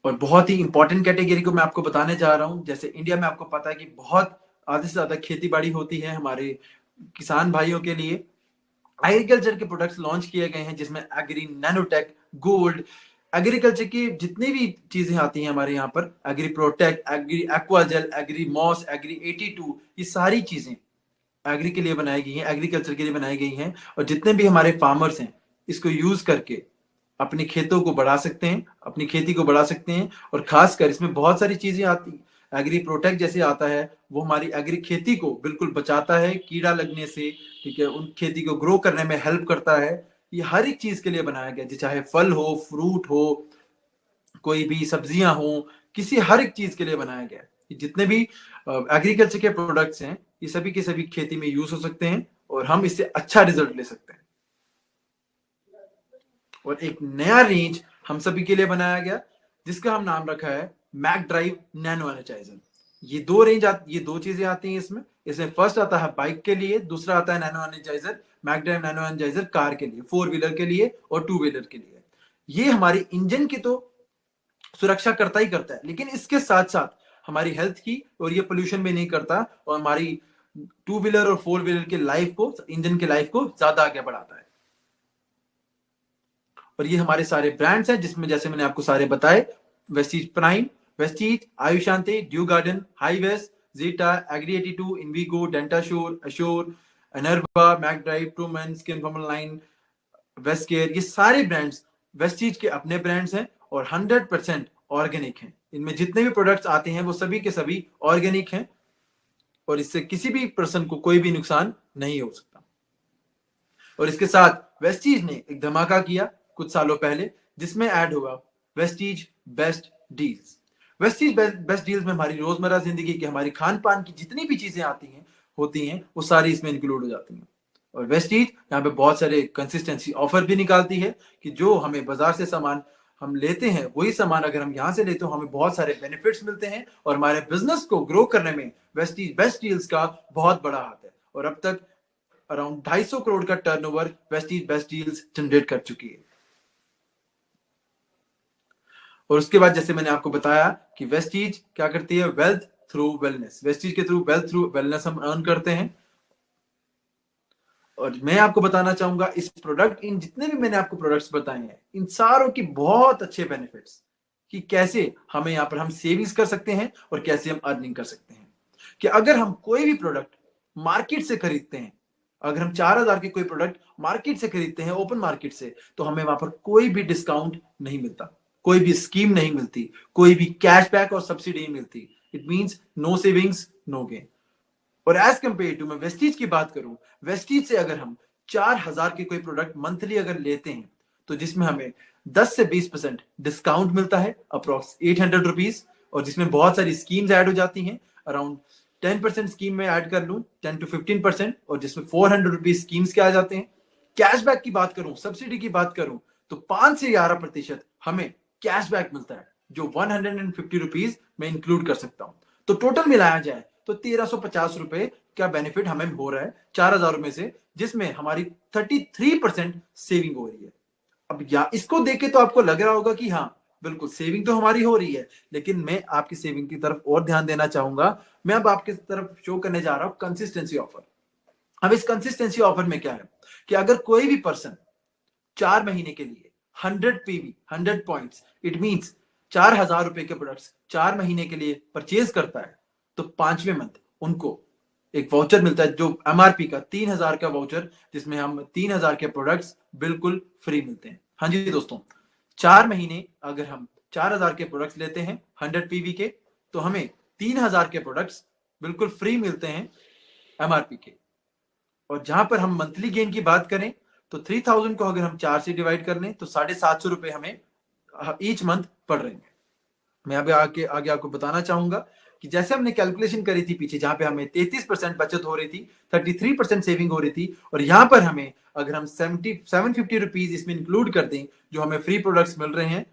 और बहुत ही इंपॉर्टेंट कैटेगरी को मैं आपको बताने जा रहा हूं। जैसे इंडिया में आपको पता है कि बहुत आधे से ज्यादा खेती बाड़ी होती है हमारे किसान भाइयों के लिए। एग्रीकल्चर के प्रोडक्ट्स लॉन्च किए गए हैं, जिसमें एग्री नैनोटेक, गोल्ड, एग्रीकल्चर की जितनी भी चीजें आती हैं हमारे यहाँ पर, Agri Protect, Agri Aquagel, Agri Moss, Agri 82, ये सारी चीजें एग्री के लिए बनाई गई हैं, एग्रीकल्चर के लिए बनाई गई हैं। और जितने भी हमारे फार्मर्स हैं इसको यूज करके अपने खेतों को बढ़ा सकते हैं, अपनी खेती को बढ़ा सकते हैं। और खासकर इसमें बहुत सारी चीजें आती, एग्री प्रोटेक्ट जैसे आता है, वो हमारी एग्री खेती को बिल्कुल बचाता है कीड़ा लगने से, ठीक है, उन खेती को ग्रो करने में हेल्प करता है। ये हर एक चीज के लिए बनाया गया, चाहे फल हो, फ्रूट हो, कोई भी सब्जियां हो, किसी हर एक चीज के लिए बनाया गया है। जितने भी एग्रीकल्चर के प्रोडक्ट्स हैं ये सभी के सभी खेती में यूज हो सकते हैं, और हम इससे अच्छा रिजल्ट ले सकते हैं। और एक नया रेंज हम सभी के लिए बनाया गया, जिसका हम नाम रखा है मैक ड्राइव नैनो एनर्जाइजर। ये दो चीजें आती हैं इसमें। इसमें फर्स्ट आता है बाइक के लिए, दूसरा आता है nano energizer, mac drive nano energizer car के लिए, फोर व्हीलर के लिए और टू व्हीलर के लिए। ये हमारी इंजन की तो सुरक्षा करता ही करता है, लेकिन इसके साथ साथ हमारी हेल्थ की, और ये पोल्यूशन भी नहीं करता, और हमारी टू व्हीलर और फोर व्हीलर के लाइफ को, इंजन के लाइफ को ज्यादा आगे बढ़ाता है। और ये हमारे सारे ब्रांड्स हैं, जिसमें जैसे मैंने आपको सारे बताए, Vestige Prime, Vestige, Ayushanti, Dew Garden, Highvest, Zeta, Agri 82, Invigo, Dentassure, Assure, Enerva, Mac Drive, Trueman, skin formula 9, Vest Care, ये सारे ब्रांड्स वेस्टीज के अपने ब्रांड्स हैं और 100% ऑर्गेनिक हैं। इनमें जितने भी प्रोडक्ट्स आते हैं वो सभी के सभी ऑर्गेनिक हैं, और इससे किसी भी पर्सन को कोई भी नुकसान नहीं हो सकता। और इसके साथ वेस्टीज ने एक धमाका किया कुछ सालों पहले, जिसमें ऐड होगा Vestige best deals. Vestige best deals में हमारी रोजमर्रा जिंदगी की, हमारी खान पान की जितनी भी चीजें आती हैं होती हैं, वो सारी इसमें इंक्लूड हो जाती हैं। और वेस्टीज यहाँ पे बहुत सारे कंसिस्टेंसी ऑफर भी निकालती है कि जो हमें बाजार से सामान हम लेते हैं, वही सामान अगर हम यहाँ से लेते हो हमें बहुत सारे बेनिफिट्स मिलते हैं, और हमारे बिजनेस को ग्रो करने में वेस्टीज बेस्ट डील्स का बहुत बड़ा हाथ है। और अब तक अराउंड 250 करोड़ का turnover Vestige best deals generate कर चुकी है। और उसके बाद जैसे मैंने आपको बताया कि वेस्टीज क्या करती है, वेल्थ थ्रू वेलनेस। वेस्टीज के थ्रू वेल्थ थ्रू वेलनेस हम अर्न करते हैं। और मैं आपको बताना चाहूंगा इस प्रोडक्ट, इन जितने भी मैंने आपको प्रोडक्ट्स बताए हैं, इन सारों की बहुत अच्छे बेनिफिट्स, कि कैसे हमें यहाँ पर हम सेविंग्स कर सकते हैं और कैसे हम अर्निंग कर सकते हैं। कि अगर हम कोई भी प्रोडक्ट मार्केट से खरीदते हैं, अगर हम 4,000 के कोई प्रोडक्ट मार्केट से खरीदते हैं, ओपन मार्केट से, तो हमें वहां पर कोई भी डिस्काउंट नहीं मिलता, कोई भी स्कीम नहीं मिलती, कोई भी कैशबैक और सब्सिडी नहीं मिलती। It means no savings no gain. और एज कंपेयर टू, मैं वेस्टीज की बात करूं, वेस्टीज से अगर हम 4,000 के कोई प्रोडक्ट मंथली अगर लेते हैं, तो जिसमें हमें 10 से 20% डिस्काउंट मिलता है, अप्रोक्स 800 रुपीज, और जिसमें बहुत सारी स्कीम्स ऐड हो जाती हैं, अराउंड 10% स्कीम में ऐड कर लूं, 10 to 15%, और जिसमें 400 रुपीज स्कीम्स के आ जाते हैं। कैशबैक की बात करूं, सब्सिडी की बात करूं, तो 5 से 11% हमें कैशबैक मिलता है, जो 150 रुपीज में इंक्लूड कर सकता हूं। तो टोटल मिलाया जाए तो 1,350 रुपए का बेनिफिट हमें हो रहा है 4,000 में से, जिसमें हमारी 33% सेविंग हो रही है। अब या इसको देख के तो आपको लग रहा होगा कि हाँ बिल्कुल सेविंग तो हमारी हो रही है, लेकिन मैं आपकी सेविंग की तरफ और ध्यान देना चाहूंगा। मैं अब आपकी तरफ शो करने जा रहा हूं कंसिस्टेंसी ऑफर। अब इस कंसिस्टेंसी ऑफर में क्या है कि अगर कोई भी पर्सन 4 महीने के लिए 100 PV 100 पॉइंट्स, इट मींस 4,000 रुपए के प्रोडक्ट्स 4 महीने के लिए परचेज करता है, तो 5वें मंथ उनको एक वाउचर मिलता है, जो MRP का 3,000 का वाउचर, जिसमें हम 3,000 के प्रोडक्ट्स बिल्कुल फ्री मिलते हैं। हाँ जी दोस्तों, 4 महीने अगर हम 4,000 के प्रोडक्ट्स लेते हैं 100 PV के, तो हमें 3,000 के प्रोडक्ट्स बिल्कुल फ्री मिलते हैं MRP के। और जहां पर हम मंथली गेन की बात करें, तो 3,000 को अगर हम 4 से डिवाइड कर लें, तो 750 रुपए हमें ईच मंथ पड़ रहे हैं। मैं अभी आगे आगे आपको बताना चाहूंगा कि जैसे हमने कैलकुलेशन करी थी पीछे, जहां पे हमें 33% बचत हो रही थी, 33% सेविंग हो रही थी, और यहां पर हमें अगर हम 750 रुपीज इसमें इंक्लूड कर दें, जो हमें फ्री प्रोडक्ट्स मिल रहे हैं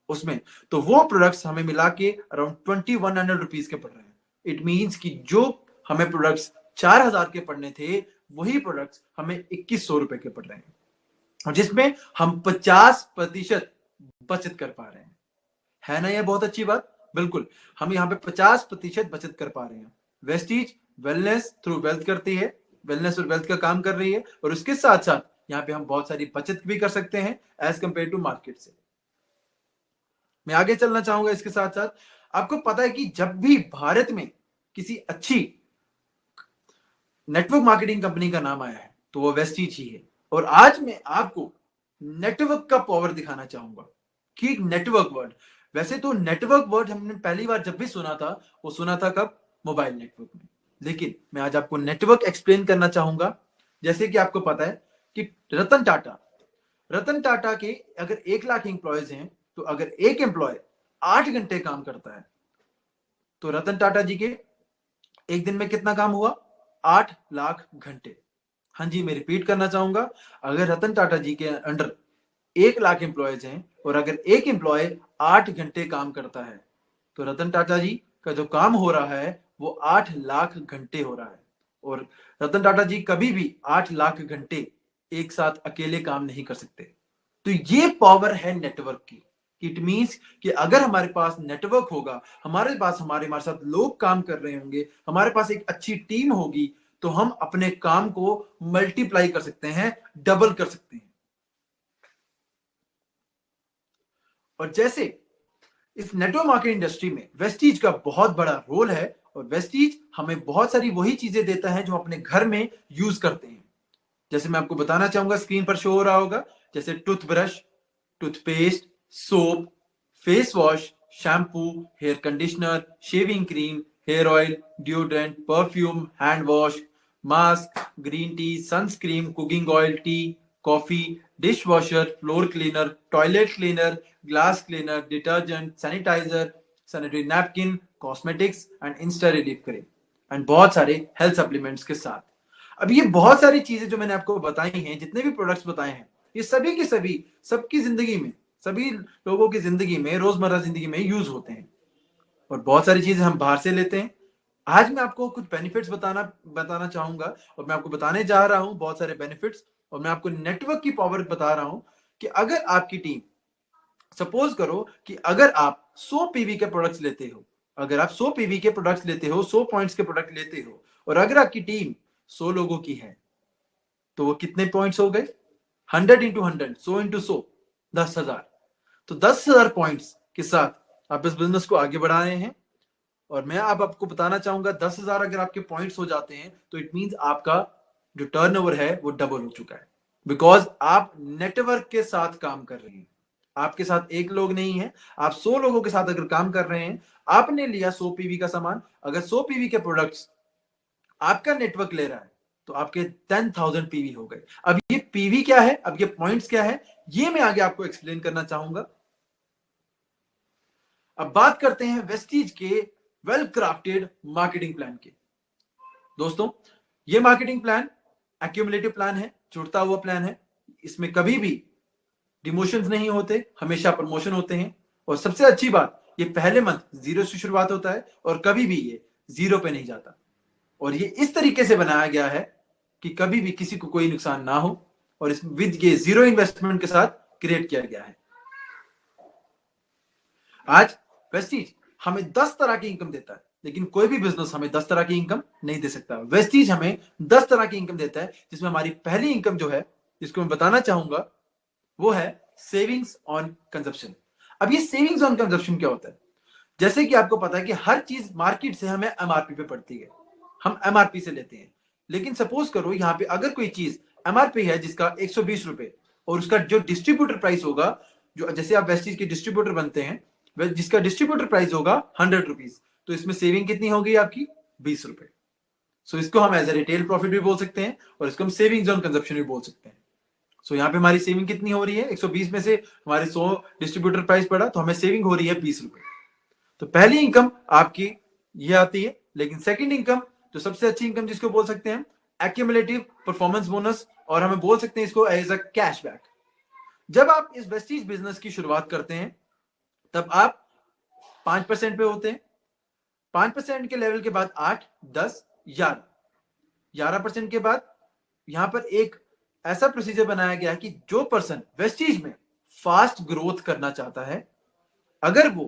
उसमें, तो वो प्रोडक्ट्स हमें मिला के अराउंड 2,100 रुपीज के पड़ रहे हैं। इट मीन्स कि जो हमें प्रोडक्ट्स 4,000 के पड़ने थे, वही प्रोडक्ट्स हमें 2,100 रुपए के पड़ रहे हैं, और जिसमें हम 50% बचत कर पा रहे हैं। है ना ये बहुत अच्छी बात? बिल्कुल, हम यहाँ पे 50% बचत कर पा रहे हैं। वेस्टीज वेलनेस थ्रू वेल्थ करती है, वेलनेस और वेल्थ का काम कर रही है, और उसके साथ साथ यहाँ पे हम बहुत सारी बचत भी कर सकते हैं एज कंपेयर टू मार्केट से। मैं आगे चलना चाहूंगा इसके साथ साथ। आपको पता है कि जब भी भारत में किसी अच्छी नेटवर्क मार्केटिंग कंपनी का नाम आया है, तो वो वेस्टीज ही है। और आज मैं आपको नेटवर्क का पावर दिखाना चाहूंगा कि नेटवर्क वर्ड, वैसे तो नेटवर्क वर्ड हमने पहली बार जब भी सुना था, वो सुना था कब? मोबाइल नेटवर्क में। लेकिन मैं आज आपको नेटवर्क एक्सप्लेन करना चाहूंगा। जैसे कि आपको पता है कि रतन टाटा के अगर 1 लाख एम्प्लॉयज हैं, तो अगर एक एम्प्लॉय 8 घंटे काम करता है, तो रतन टाटा जी के एक दिन में कितना काम हुआ? 8 लाख घंटे। हाँ जी, मैं रिपीट करना चाहूंगा, अगर रतन टाटा जी के अंडर 1 लाख एम्प्लॉयज हैं, और अगर एक एम्प्लॉय 8 घंटे काम करता है, तो रतन टाटा जी का जो काम हो रहा है वो 8 लाख घंटे हो रहा है। और रतन टाटा जी कभी भी 8 लाख घंटे एक साथ अकेले काम नहीं कर सकते। तो ये पावर है नेटवर्क की। इट मीन्स कि अगर हमारे पास नेटवर्क होगा, हमारे पास हमारे साथ लोग काम कर रहे होंगे, हमारे पास एक अच्छी टीम होगी, तो हम अपने काम को मल्टीप्लाई कर सकते हैं, डबल कर सकते हैं। और जैसे इस नेटवर्क मार्केटिंग इंडस्ट्री में वेस्टीज का बहुत बड़ा रोल है, और वेस्टीज हमें बहुत सारी वही चीजें देता है जो अपने घर में यूज करते हैं। जैसे मैं आपको बताना चाहूंगा, स्क्रीन पर शो हो रहा होगा, जैसे toothbrush, toothpaste, soap, face wash, shampoo, hair conditioner, shaving cream, hair oil, deodorant, perfume, hand wash, mask, green tea, sunscreen, cooking oil, tea, coffee, dish washer, floor cleaner, toilet cleaner, glass cleaner, detergent, sanitizer, sanitary napkin, cosmetics and insta relief cream, and बहुत सारे health supplements के साथ। अब ये बहुत सारी चीजें जो मैंने आपको बताई हैं, जितने भी प्रोडक्ट्स बताए हैं, ये सभी की सभी सबकी जिंदगी में, सभी लोगों की जिंदगी में, रोजमर्रा जिंदगी में यूज होते हैं। और बहुत सारी चीजें हम बाहर से लेते हैं। आज मैं आपको कुछ बेनिफिट्स बताना चाहूंगा, और मैं आपको बताने जा रहा हूं बहुत सारे बेनिफिट्स, और मैं आपको नेटवर्क की पावर बता रहा हूं कि अगर आपकी टीम, सपोज करो कि अगर आप 100 पीवी के प्रोडक्ट्स लेते हो, अगर आप 100 पीवी के प्रोडक्ट्स लेते हो, 100 पॉइंट्स के प्रोडक्ट लेते हो, और अगर आपकी टीम 100 लोगों की है, तो वो कितने पॉइंट्स हो गए? 100 × 100, 100 × 100, 10,000। तो 10,000 पॉइंट्स के साथ आप इस बिजनेस को आगे बढ़ा रहे हैं। और मैं अब आपको बताना चाहूंगा 10,000 अगर आपके पॉइंट्स हो जाते हैं तो इट मींस आपका जो टर्नओवर है वो डबल हो चुका है, बिकॉज आप नेटवर्क के साथ काम कर रहे हैं। आपके साथ एक लोग नहीं है, आप 100 लोगों के साथ अगर काम कर रहे हैं, आपने लिया 100 पीवी का सामान, अगर 100 पीवी के प्रोडक्ट्स आपका नेटवर्क ले रहा है तो आपके 10,000 पीवी हो गए। अब ये पीवी क्या है, अब ये पॉइंट्स क्या है, ये मैं आगे आपको एक्सप्लेन करना चाहूंगा। अब बात करते हैं वेस्टीज के वेल क्राफ्टेड मार्केटिंग प्लान के। दोस्तों, ये मार्केटिंग प्लान एक्यूमुलेटिव प्लान है, जुड़ता हुआ प्लान है। इसमें कभी भी डिमोशंस नहीं होते, हमेशा प्रमोशन होते हैं। और सबसे अच्छी बात, ये पहले मंथ 0 से शुरुआत होता है और कभी भी ये 0 पे नहीं जाता। और ये इस तरीके से बनाया गया है कि कभी भी किसी को कोई नुकसान ना हो, और इस विद ये 0 इन्वेस्टमेंट के साथ क्रिएट किया गया है। आज वेस्टीज हमें 10 तरह की इनकम देता है, लेकिन कोई भी बिजनेस हमें 10 तरह की इनकम नहीं दे सकता। वेस्टीज हमें 10 तरह की इनकम देता है, जिसमें हमारी पहली इनकम जो है, जिसको मैं बताना चाहूंगा, वो है सेविंग्स ऑन कंजप्शन। अब ये सेविंग्स ऑन कंजप्शन क्या होता है? जैसे कि आपको पता है कि हर चीज मार्केट से हमें एमआरपी पे पड़ती है, हम एमआरपी से लेते हैं। लेकिन सपोज करो यहाँ पे अगर कोई चीज एमआरपी है जिसका 120 रुपए, और उसका जो डिस्ट्रीब्यूटर प्राइस होगा, जो जैसे आप वेस्टीज के डिस्ट्रीब्यूटर बनते हैं, जिसका डिस्ट्रीब्यूटर प्राइस होगा 100 रुपीज, तो इसमें सेविंग कितनी होगी आपकी? 20 रुपए। सो इसको हम एज ए रिटेल प्रॉफिट भी बोल सकते हैं, और इसको हम सेविंग्स ऑन कंजप्शन भी बोल सकते हैं। सो यहाँ पे हमारी सेविंग कितनी हो रही है? 120 में से हमारे 100 डिस्ट्रीब्यूटर प्राइस पड़ा, तो हमें सेविंग हो रही है 20 रुपए। तो पहली इनकम आपकी ये आती है। लेकिन सेकंड इनकम, जो सबसे अच्छी इनकम जिसको बोल सकते हैं, एक्यूमुलेटिव परफॉर्मेंस बोनस, और हमें बोल सकते हैं इसको एज अ कैशबैक। जब आप इस वेस्टीज बिजनेस की शुरुआत करते हैं तब आप 5% पे होते हैं। 5% के लेवल के बाद 8, 10, 11% के बाद यहां पर एक ऐसा प्रोसीजर बनाया गया कि जो पर्सन वेस्टीज में फास्ट ग्रोथ करना चाहता है, अगर वो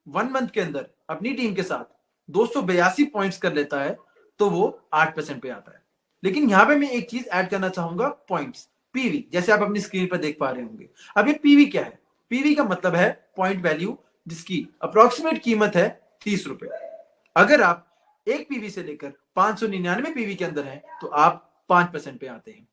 1 मंथ के अंदर अपनी टीम के साथ 282 पॉइंट्स कर लेता है तो वो 8% पे आता है। लेकिन यहां पे मैं एक चीज ऐड करना चाहूंगा, पॉइंट्स, पीवी, जैसे आप अपनी स्क्रीन पर देख पा रहे होंगे। अब ये पीवी क्या है? पीवी का मतलब है पॉइंट वैल्यू, जिसकी अप्रोक्सीमेट कीमत है 30 रुपए। अगर आप एक पीवी से लेकर 599 पीवी के अंदर हैं तो आप 5% पे आते हैं।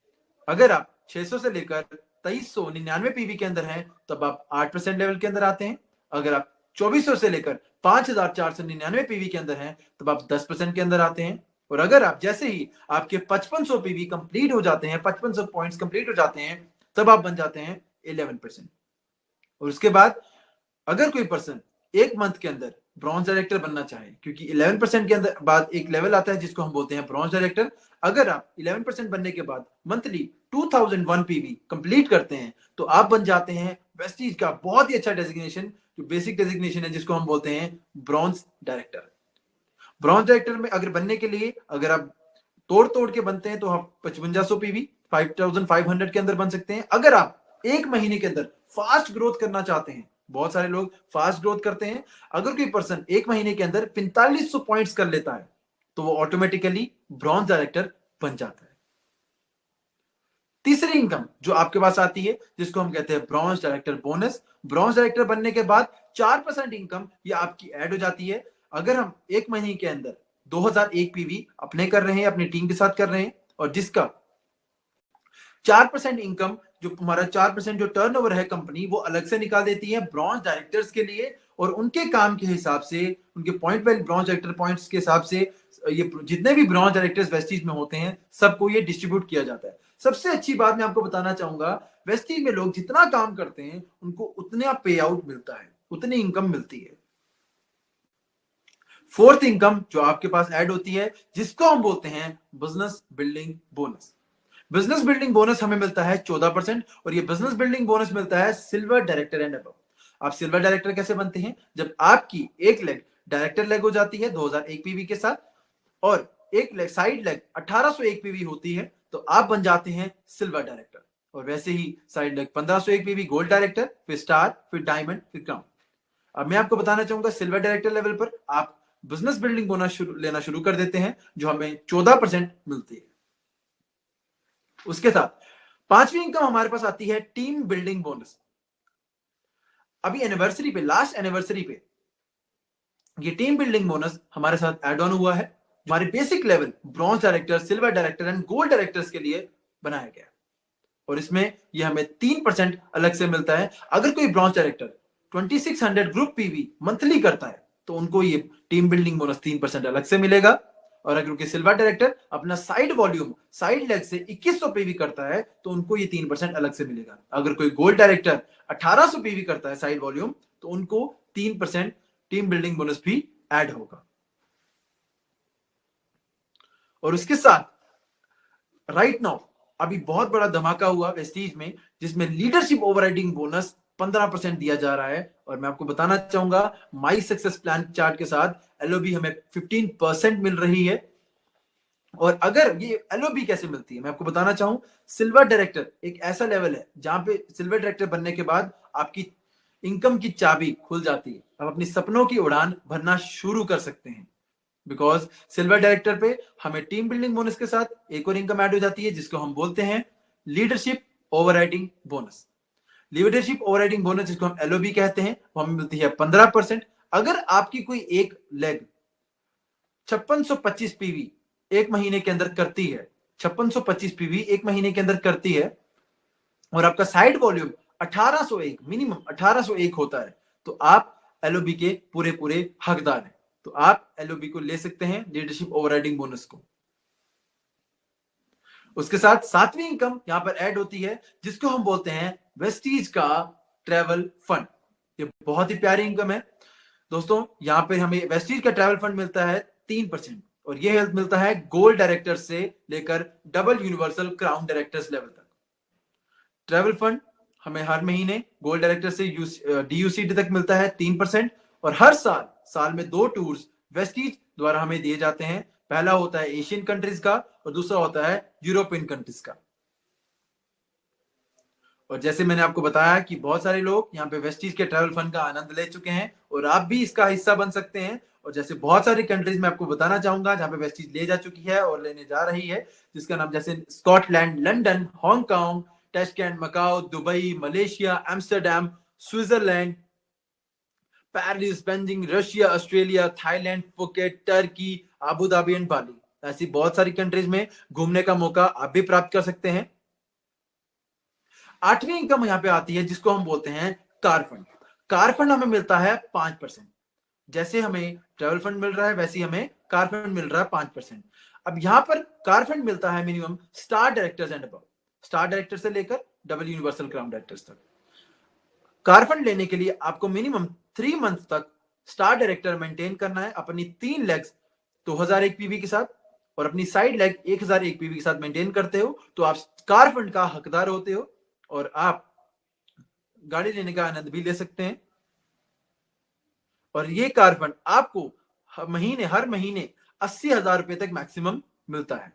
अगर आप 600 से लेकर 2399 पीवी के अंदर हैं तब आप 8% लेवल के अंदर आते हैं। अगर आप 2400 से लेकर 5499 पीवी के अंदर हैं तब आप 10% के अंदर आते हैं। और अगर आप जैसे ही आपके 5500 पीवी कंप्लीट हो जाते हैं, 5500 पॉइंट्स कंप्लीट हो जाते हैं, तब आप बन जाते हैं 11%। और उसके बाद अगर कोई पर्सन एक मंथ के अंदर ब्रॉन्ज डायरेक्टर बनना चाहे, क्योंकि 11% के अंदर बाद एक लेवल आता है जिसको हम बोलते हैं ब्रॉन्ज डायरेक्टर। अगर आप 11% बनने के बाद मंथली 2001 पीवी कंप्लीट करते हैं तो आप बन जाते हैं वेस्टीज का बहुत ही अच्छा डेजिग्नेशन, जो बेसिक डेजिग्नेशन है, जिसको हम बोलते हैं ब्रॉन्ज डायरेक्टर। ब्रॉन्ज डायरेक्टर में अगर बनने के लिए अगर आप तोड़ तोड़ के बनते हैं तो आप 5500 पीवी 5500 के अंदर बन सकते हैं। अगर आप एक महीने के अंदर फास्ट ग्रोथ करना चाहते हैं, बहुत सारे लोग फास्ट ग्रोथ करते हैं, अगर कोई पर्सन एक महीने के अंदर 4500 पॉइंट्स कर लेता है तो वो ऑटोमेटिकली ब्रॉन्ज डायरेक्टर बन जाता है। तीसरी इनकम जो आपके पास आती है, जिसको हम कहते हैं bronze director bonus. Bronze director बनने के बाद 4% इनकम ये आपकी ऐड हो जाती है। अगर हम एक महीने के अंदर 2001 पीवी अपने कर रहे हैं, अपनी टीम के साथ कर रहे हैं, और जिसका 4% इनकम, जो हमारा 4% जो टर्नओवर है कंपनी वो अलग से निकाल देती है ब्रॉन्ज डायरेक्टर्स के लिए, और उनके काम के हिसाब से, उनके point value bronze director points के हिसाब से, ये जितने भी ब्रॉन्ज डायरेक्टर्स वेस्टीज में होते हैं सबको ये डिस्ट्रीब्यूट किया जाता है। सबसे अच्छी बात मैं आपको बताना चाहूंगा, वेस्टीज में लोग जितना काम करते हैं उनको उतना पे आउट मिलता है, उतनी इनकम मिलती है। फोर्थ इनकम जो आपके पास ऐड होती है, जिसको हम बोलते हैं business building bonus. Business building bonus हमें मिलता है 14%, और ये बिजनेस बिल्डिंग बोनस मिलता है सिल्वर डायरेक्टर एंड अबव। आप सिल्वर डायरेक्टर कैसे बनते हैं? जब आपकी एक लेग डायरेक्टर लेग हो जाती है 2001 पीवी के साथ, और एक लेग साइड लेग 1801 पीवी होती है, तो आप बन जाते हैं सिल्वर डायरेक्टर। और वैसे ही side leg 1501 PV gold director, फिर स्टार, फिर डायमंड, फिर क्राउन। अब मैं आपको बताना चाहूंगा सिल्वर डायरेक्टर लेवल पर आप बिजनेस बिल्डिंग बोनस लेना शुरू कर देते हैं, जो हमें 14% मिलती है। उसके साथ पांचवी इनकम हमारे पास आती है टीम बिल्डिंग बोनस। अभी एनिवर्सरी पे, लास्ट एनिवर्सरी पे ये टीम बिल्डिंग बोनस हमारे साथ एड ऑन हुआ है, हमारे basic level bronze director, silver director and gold directors के लिए बनाया गया। और इसमें ये हमें 3% अलग से मिलता है। अगर कोई bronze director 2600 group PV monthly करता है तो उनको ये टीम बिल्डिंग बोनस 3% अलग से मिलेगा। और अगर कोई सिल्वर डायरेक्टर अपना साइड वॉल्यूम साइड लेग से 2100 पीवी करता है तो उनको ये 3% अलग से मिलेगा। अगर कोई गोल्ड डायरेक्टर 1800 पीवी करता है साइड वॉल्यूम तो उनको 3% टीम बिल्डिंग बोनस भी ऐड होगा। और उसके साथ राइट नाउ अभी बहुत बड़ा धमाका हुआ वेस्टीज में, जिसमें लीडरशिप ओवरराइडिंग बोनस 15% दिया जा रहा है। और मैं आपको बताना चाहूंगा माई सक्सेस प्लान चार्ट के साथ एलओबी हमें 15% मिल रही है। और अगर ये एलओबी कैसे मिलती है मैं आपको बताना चाहूं, सिल्वर डायरेक्टर एक ऐसा लेवल है जहां पे सिल्वर डायरेक्टर बनने के बाद आपकी इनकम की चाबी खुल जाती है, आप अपनी सपनों की उड़ान भरना शुरू कर सकते हैं। बिकॉज सिल्वर डायरेक्टर पे हमें टीम बिल्डिंग बोनस के साथ एक और इनकम ऐड हो जाती है जिसको हम बोलते हैं leadership overriding bonus. Leadership overriding bonus जिसको हम एलओबी कहते हैं वो हमें मिलती है 15%। अगर आपकी कोई एक लेग 5625 पीवी एक महीने के अंदर करती है, 5625 पीवी एक महीने के अंदर करती है और आपका साइड वॉल्यूम 1801 मिनिमम 1801 होता है तो आप एलओबी के पूरे पूरे हकदार हैं। तो आप एलओबी को ले सकते हैं लीडरशिप ओवरराइडिंग बोनस को। उसके साथ सातवीं इनकम यहां पर ऐड होती है जिसको हम बोलते हैं वेस्टीज का ट्रैवल फंड। ये बहुत ही प्यारी इनकम है दोस्तों। यहां पे हमें वेस्टीज का ट्रैवल फंड मिलता है 3% और ये हेल्प मिलता है गोल्ड डायरेक्टर से लेकर double universal crown directors level तक। ट्रैवल फंड हमें हर महीने गोल्ड डायरेक्टर से डीयूसीडी तक मिलता है 3%। और हर साल में 2 टूर्स वेस्टीज द्वारा हमें दिए जाते हैं। पहला होता है एशियन कंट्रीज का और दूसरा होता है यूरोपियन कंट्रीज का। और जैसे मैंने आपको बताया कि बहुत सारे लोग यहाँ पे वेस्टीज के ट्रैवल फंड का आनंद ले चुके हैं और आप भी इसका हिस्सा बन सकते हैं। और जैसे बहुत सारी कंट्रीज में आपको बताना चाहूंगा जहां पे वेस्टीज ले जा चुकी है और लेने जा रही है, जिसका नाम जैसे Scotland, London, Hong Kong, Tashkent, Macao, Dubai, Malaysia, Amsterdam, Switzerland, Paris, Beijing, Russia, Australia, Thailand, Phuket, Turkey, Abu Dhabi and Bali. ऐसी बहुत सारी कंट्रीज में घूमने का मौका आप भी प्राप्त कर सकते हैं। आठवीं इनकम यहां पे आती है जिसको हम बोलते हैं कार फंड। कार फंड हमें मिलता है 5%। जैसे हमें ट्रैवल फंड मिल रहा है वैसे हमें कार फंड मिल रहा है 5%। अब यहां पर कार फंड मिलता है minimum star directors and above, star director से लेकर डबल यूनिवर्सल क्राउन डायरेक्टर्स तक। कार फंड लेने के लिए आपको मिनिमम 3 मंथ तक स्टार डायरेक्टर मेंटेन करना है अपनी 3 लेग्स 2001 पीवी के साथ और अपनी साइड लेग 1001 पीवी के साथ मेंटेन करते हो तो आप कार फंड का हकदार होते हो और आप गाड़ी लेने का आनंद भी ले सकते हैं। और ये कार फंड आपको हर महीने 80,000 रुपए तक मैक्सिमम मिलता है।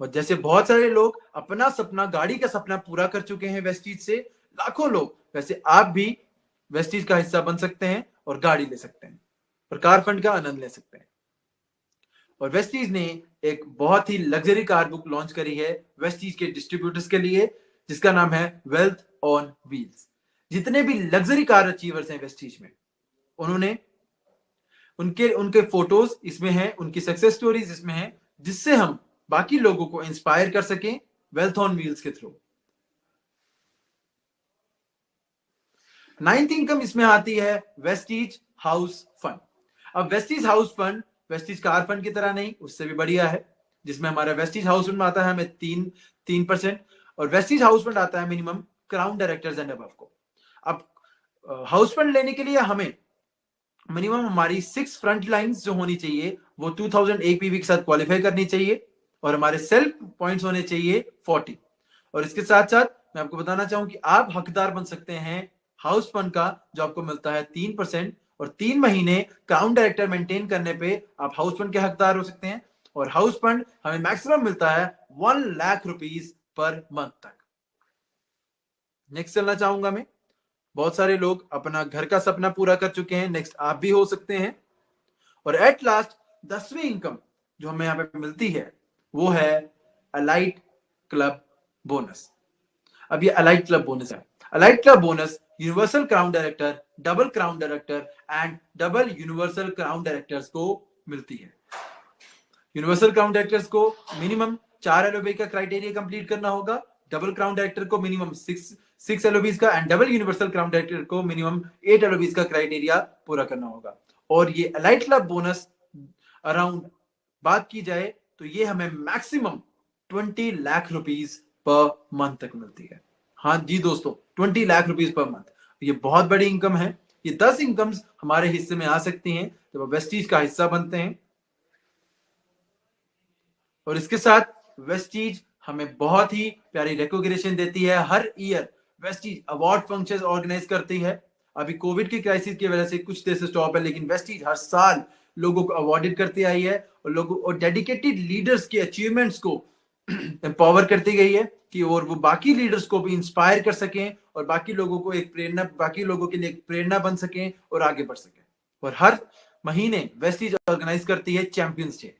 और जैसे बहुत सारे लोग अपना सपना, गाड़ी का सपना पूरा कर चुके हैं वेस्टीज से, लाखों लोग, वैसे आप भी वेस्टीज का हिस्सा बन सकते हैं और गाड़ी ले सकते हैं और कार फंड का आनंद ले सकते हैं। और वेस्टीज ने एक बहुत ही लग्जरी कार बुक लॉन्च करी है वेस्टीज के डिस्ट्रीब्यूटर्स के लिए जिसका नाम है वेल्थ ऑन व्हील्स। जितने भी लग्जरी कार अचीवर्स हैं वेस्टीज में, उन्होंने उनके फोटोज इसमें हैं, उनकी सक्सेस स्टोरीज इसमें हैं, जिससे हम बाकी लोगों को इंस्पायर कर सकें वेल्थ ऑन व्हील्स के थ्रू। 9th इनकम इसमें आती है वेस्टीज हाउस फंड। अब Vestige house fund Vestige car fund की तरह नहीं, उससे भी बढ़िया है, जिसमें हमारा वेस्टीज हाउस फंड आता है हमें 3% और वेस्टीज हाउस फंड आता है minimum crown directors and above को। अब हाउस फंड लेने के लिए हमें मिनिमम हमारी 6 फ्रंट लाइंस जो होनी चाहिए वो 2001 पीवी के साथ क्वालिफाई करनी चाहिए और हमारे सेल्फ पॉइंट्स होने चाहिए 40। और इसके साथ साथ मैं आपको बताना चाहूं कि आप हकदार बन सकते हैं हाउस फंड का जो आपको मिलता है 3% और 3 महीने क्राउन डायरेक्टर मेंटेन करने पे आप हाउस फंड के हकदार हो सकते हैं। और हाउस फंड हमें मैक्सिमम मिलता है 1 लाख रुपीज पर मंथ तक। नेक्स्ट चलना चाहूंगा मैं। बहुत सारे लोग अपना घर का सपना पूरा कर चुके हैं, नेक्स्ट आप भी हो सकते हैं। और एट लास्ट 10वीं इनकम जो हमें यहाँ पे मिलती है वो है अलाइट क्लब बोनस। अब ये अलाइट क्लब बोनस है। Elite club bonus universal crown director, double crown director and double universal crown directors को मिलती है। यूनिवर्सल क्राउन डायरेक्टर्स को मिनिमम 4 एलओबी का क्राइटेरिया कंप्लीट करना होगा, डबल क्राउन डायरेक्टर को मिनिमम 6 एलओबीज का and double universal crown director को मिनिमम 8 एलओबीज का क्राइटेरिया पूरा करना होगा। और ये एलाइट क्लब बोनस अराउंड बात की जाए तो ये हमें maximum 20 lakh rupees per month तक मिलती है। हाँ जी दोस्तों, 20 लाख रुपीस पर मंथ, ये बहुत बड़ी इनकम है। ये 10 इनकम्स हमारे हिस्से में आ सकती हैं जब तो वेस्टीज का हिस्सा बनते हैं। और इसके साथ वेस्टीज हमें बहुत ही प्यारी रिकॉग्निशन देती है। हर year Vestige award function organise करती है। अभी कोविड की क्राइसिस की वजह से कुछ देर से स्टॉप है, लेकिन वेस्टीज हर साल लोगों को अवार्डेड करती आई है और लोगों और डेडिकेटेड लीडर्स के अचीवमेंट्स को एम्पावर करती गई है कि और वो बाकी लीडर्स को भी इंस्पायर कर सकें और बाकी लोगों को एक प्रेरणा, बाकी लोगों के लिए एक प्रेरणा बन सकें और आगे बढ़ सकें। और हर महीने वेस्टीज ऑर्गेनाइज करती है चैंपियंस डे।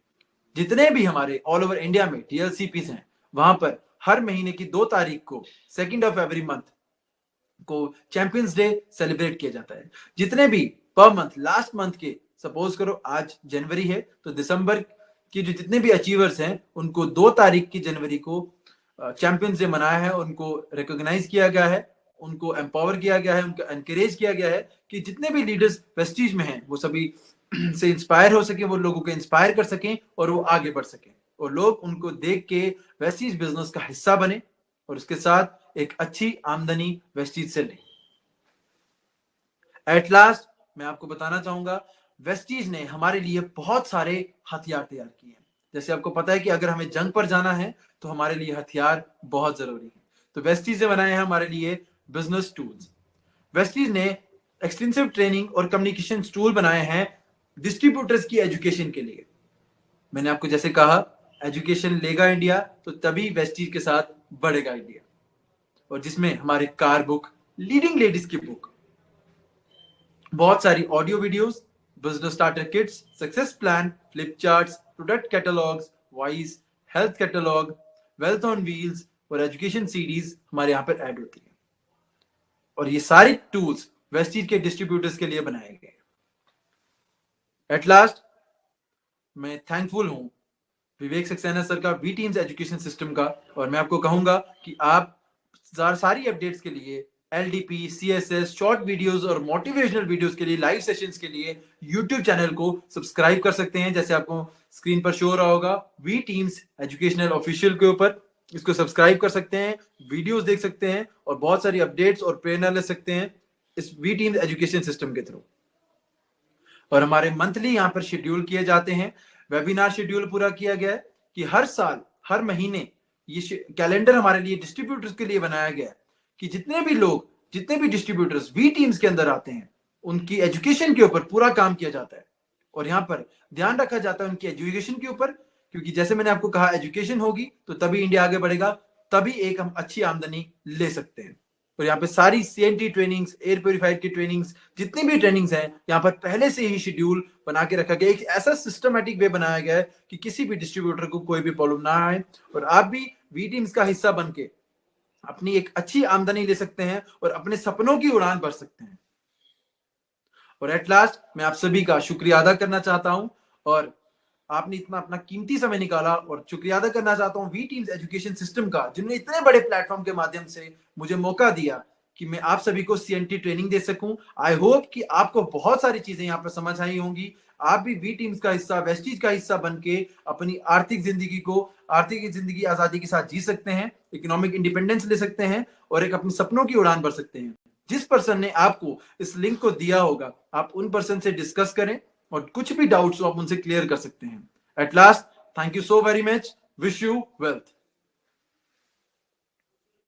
जितने भी हमारे ऑल ओवर इंडिया में टीएलसीपीस हैं, वहां पर हर महीने की 2 तारीख को 2nd ऑफ एवरी मंथ को चैंपियंस डे सेलिब्रेट किया जाता है। जितने भी पर मंथ लास्ट मंथ के, सपोज करो आज जनवरी है तो दिसंबर की जो जितने भी अचीवर्स हैं उनको 2 तारीख की जनवरी को चैंपियंस डे मनाया है, उनको रिकॉग्नाइज किया गया है, उनको एम्पावर किया गया है, उनको एनकरेज किया गया है कि जितने भी लीडर्स वेस्टीज में हैं वो सभी से इंस्पायर हो सके, वो लोगों को इंस्पायर कर सकें और वो आगे बढ़ सकें और लोग उनको देख के वेस्टीज बिजनेस का हिस्सा बने और उसके साथ एक अच्छी आमदनी वेस्टीज से लें। एट लास्ट मैं आपको बताना चाहूंगा, वेस्टीज ने हमारे लिए बहुत सारे हथियार तैयार किए हैं। जैसे आपको पता है कि अगर हमें जंग पर जाना है तो हमारे लिए हथियार बहुत जरूरी है, तो वेस्टीज ने बनाए हैं हमारे लिए बिजनेस टूल्स। वेस्टीज ने एक्सटेंसिव ट्रेनिंग और कम्युनिकेशन टूल बनाए हैं डिस्ट्रीब्यूटर्स की एजुकेशन के लिए। मैंने आपको जैसे कहा, एजुकेशन लेगा इंडिया तो तभी वेस्टीज के साथ बढ़ेगा इंडिया। और जिसमें हमारे कार बुक, लीडिंग लेडीज की बुक, बहुत सारी audio videos, business starter kits, success plan, flip charts, product catalogs, voice, health catalog, wealth on wheels और एजुकेशन सीरीज हमारे यहाँ पर ऐड होती है। और ये सारे टूल्स वेस्टीज के डिस्ट्रीब्यूटर्स के लिए बनाए गए। एट लास्ट मैं थैंकफुल हूं विवेक सक्सेना सर का, वी टीम्स एजुकेशन सिस्टम का, और मैं आपको कहूंगा कि आप सारी अपडेट्स के लिए एलडीपी, सीएसएस, शॉर्ट वीडियोस और मोटिवेशनल वीडियोस के लिए, लाइव सेशंस के लिए यूट्यूब चैनल को सब्सक्राइब कर सकते हैं। जैसे आपको स्क्रीन पर शो हो रहा होगा, वी टीम्स एजुकेशनल ऑफिशियल के ऊपर इसको सब्सक्राइब कर सकते हैं, वीडियोस देख सकते हैं और बहुत सारी अपडेट्स और प्रेरणा ले सकते हैं इस वी टीम्स एजुकेशन सिस्टम के थ्रू। और हमारे मंथली यहाँ पर शेड्यूल किए जाते हैं, वेबिनार शेड्यूल पूरा किया गया है कि हर साल हर महीने ये कैलेंडर हमारे लिए डिस्ट्रीब्यूटर्स के लिए बनाया गया है कि जितने भी लोग, जितने भी डिस्ट्रीब्यूटर्स वी टीम्स के अंदर आते हैं उनकी एजुकेशन के ऊपर पूरा काम किया जाता है। और यहाँ पर ध्यान रखा जाता है उनकी एजुकेशन के ऊपर, क्योंकि जैसे मैंने आपको कहा एजुकेशन होगी तो तभी इंडिया आगे बढ़ेगा, तभी एक हम अच्छी आमदनी ले सकते हैं। और यहाँ पे सारी सीएनटी ट्रेनिंग्स, एयर प्योरीफायर की ट्रेनिंग्स, जितनी भी ट्रेनिंग्स हैं यहाँ पर पहले से ही शेड्यूल बना के रखा गया। एक ऐसा सिस्टमैटिक वे बनाया गया है कि किसी भी डिस्ट्रीब्यूटर को कोई भी प्रॉब्लम ना आए और आप भी वी टीम्स का हिस्सा बन के अपनी एक अच्छी आमदनी ले सकते हैं और अपने सपनों की उड़ान भर सकते हैं। और एट लास्ट मैं आप सभी का शुक्रिया अदा करना चाहता हूं और आपने इतना अपना कीमती समय निकाला, और शुक्रिया अदा करना चाहता हूं वी टीम्स एजुकेशन सिस्टम का, जिन्होंने इतने बड़े प्लेटफॉर्म के माध्यम से मुझे मौका दिया कि मैं आप सभी को सीएनटी ट्रेनिंग दे सकूं। आई होप कि आपको बहुत सारी चीजें यहाँ पर समझ आई होंगी। आप भी वी टीम्स का हिस्सा, वेस्टीज का हिस्सा बन के अपनी आर्थिक जिंदगी आजादी के साथ जी सकते हैं, इकोनॉमिक इंडिपेंडेंस ले सकते हैं और एक अपने सपनों की उड़ान भर सकते हैं। जिस पर्सन ने आपको इस लिंक को दिया होगा, आप उन पर्सन से डिस्कस करें और कुछ भी डाउट्स हो आप उनसे क्लियर कर सकते हैं। At last, thank you so very much, wish you wealth.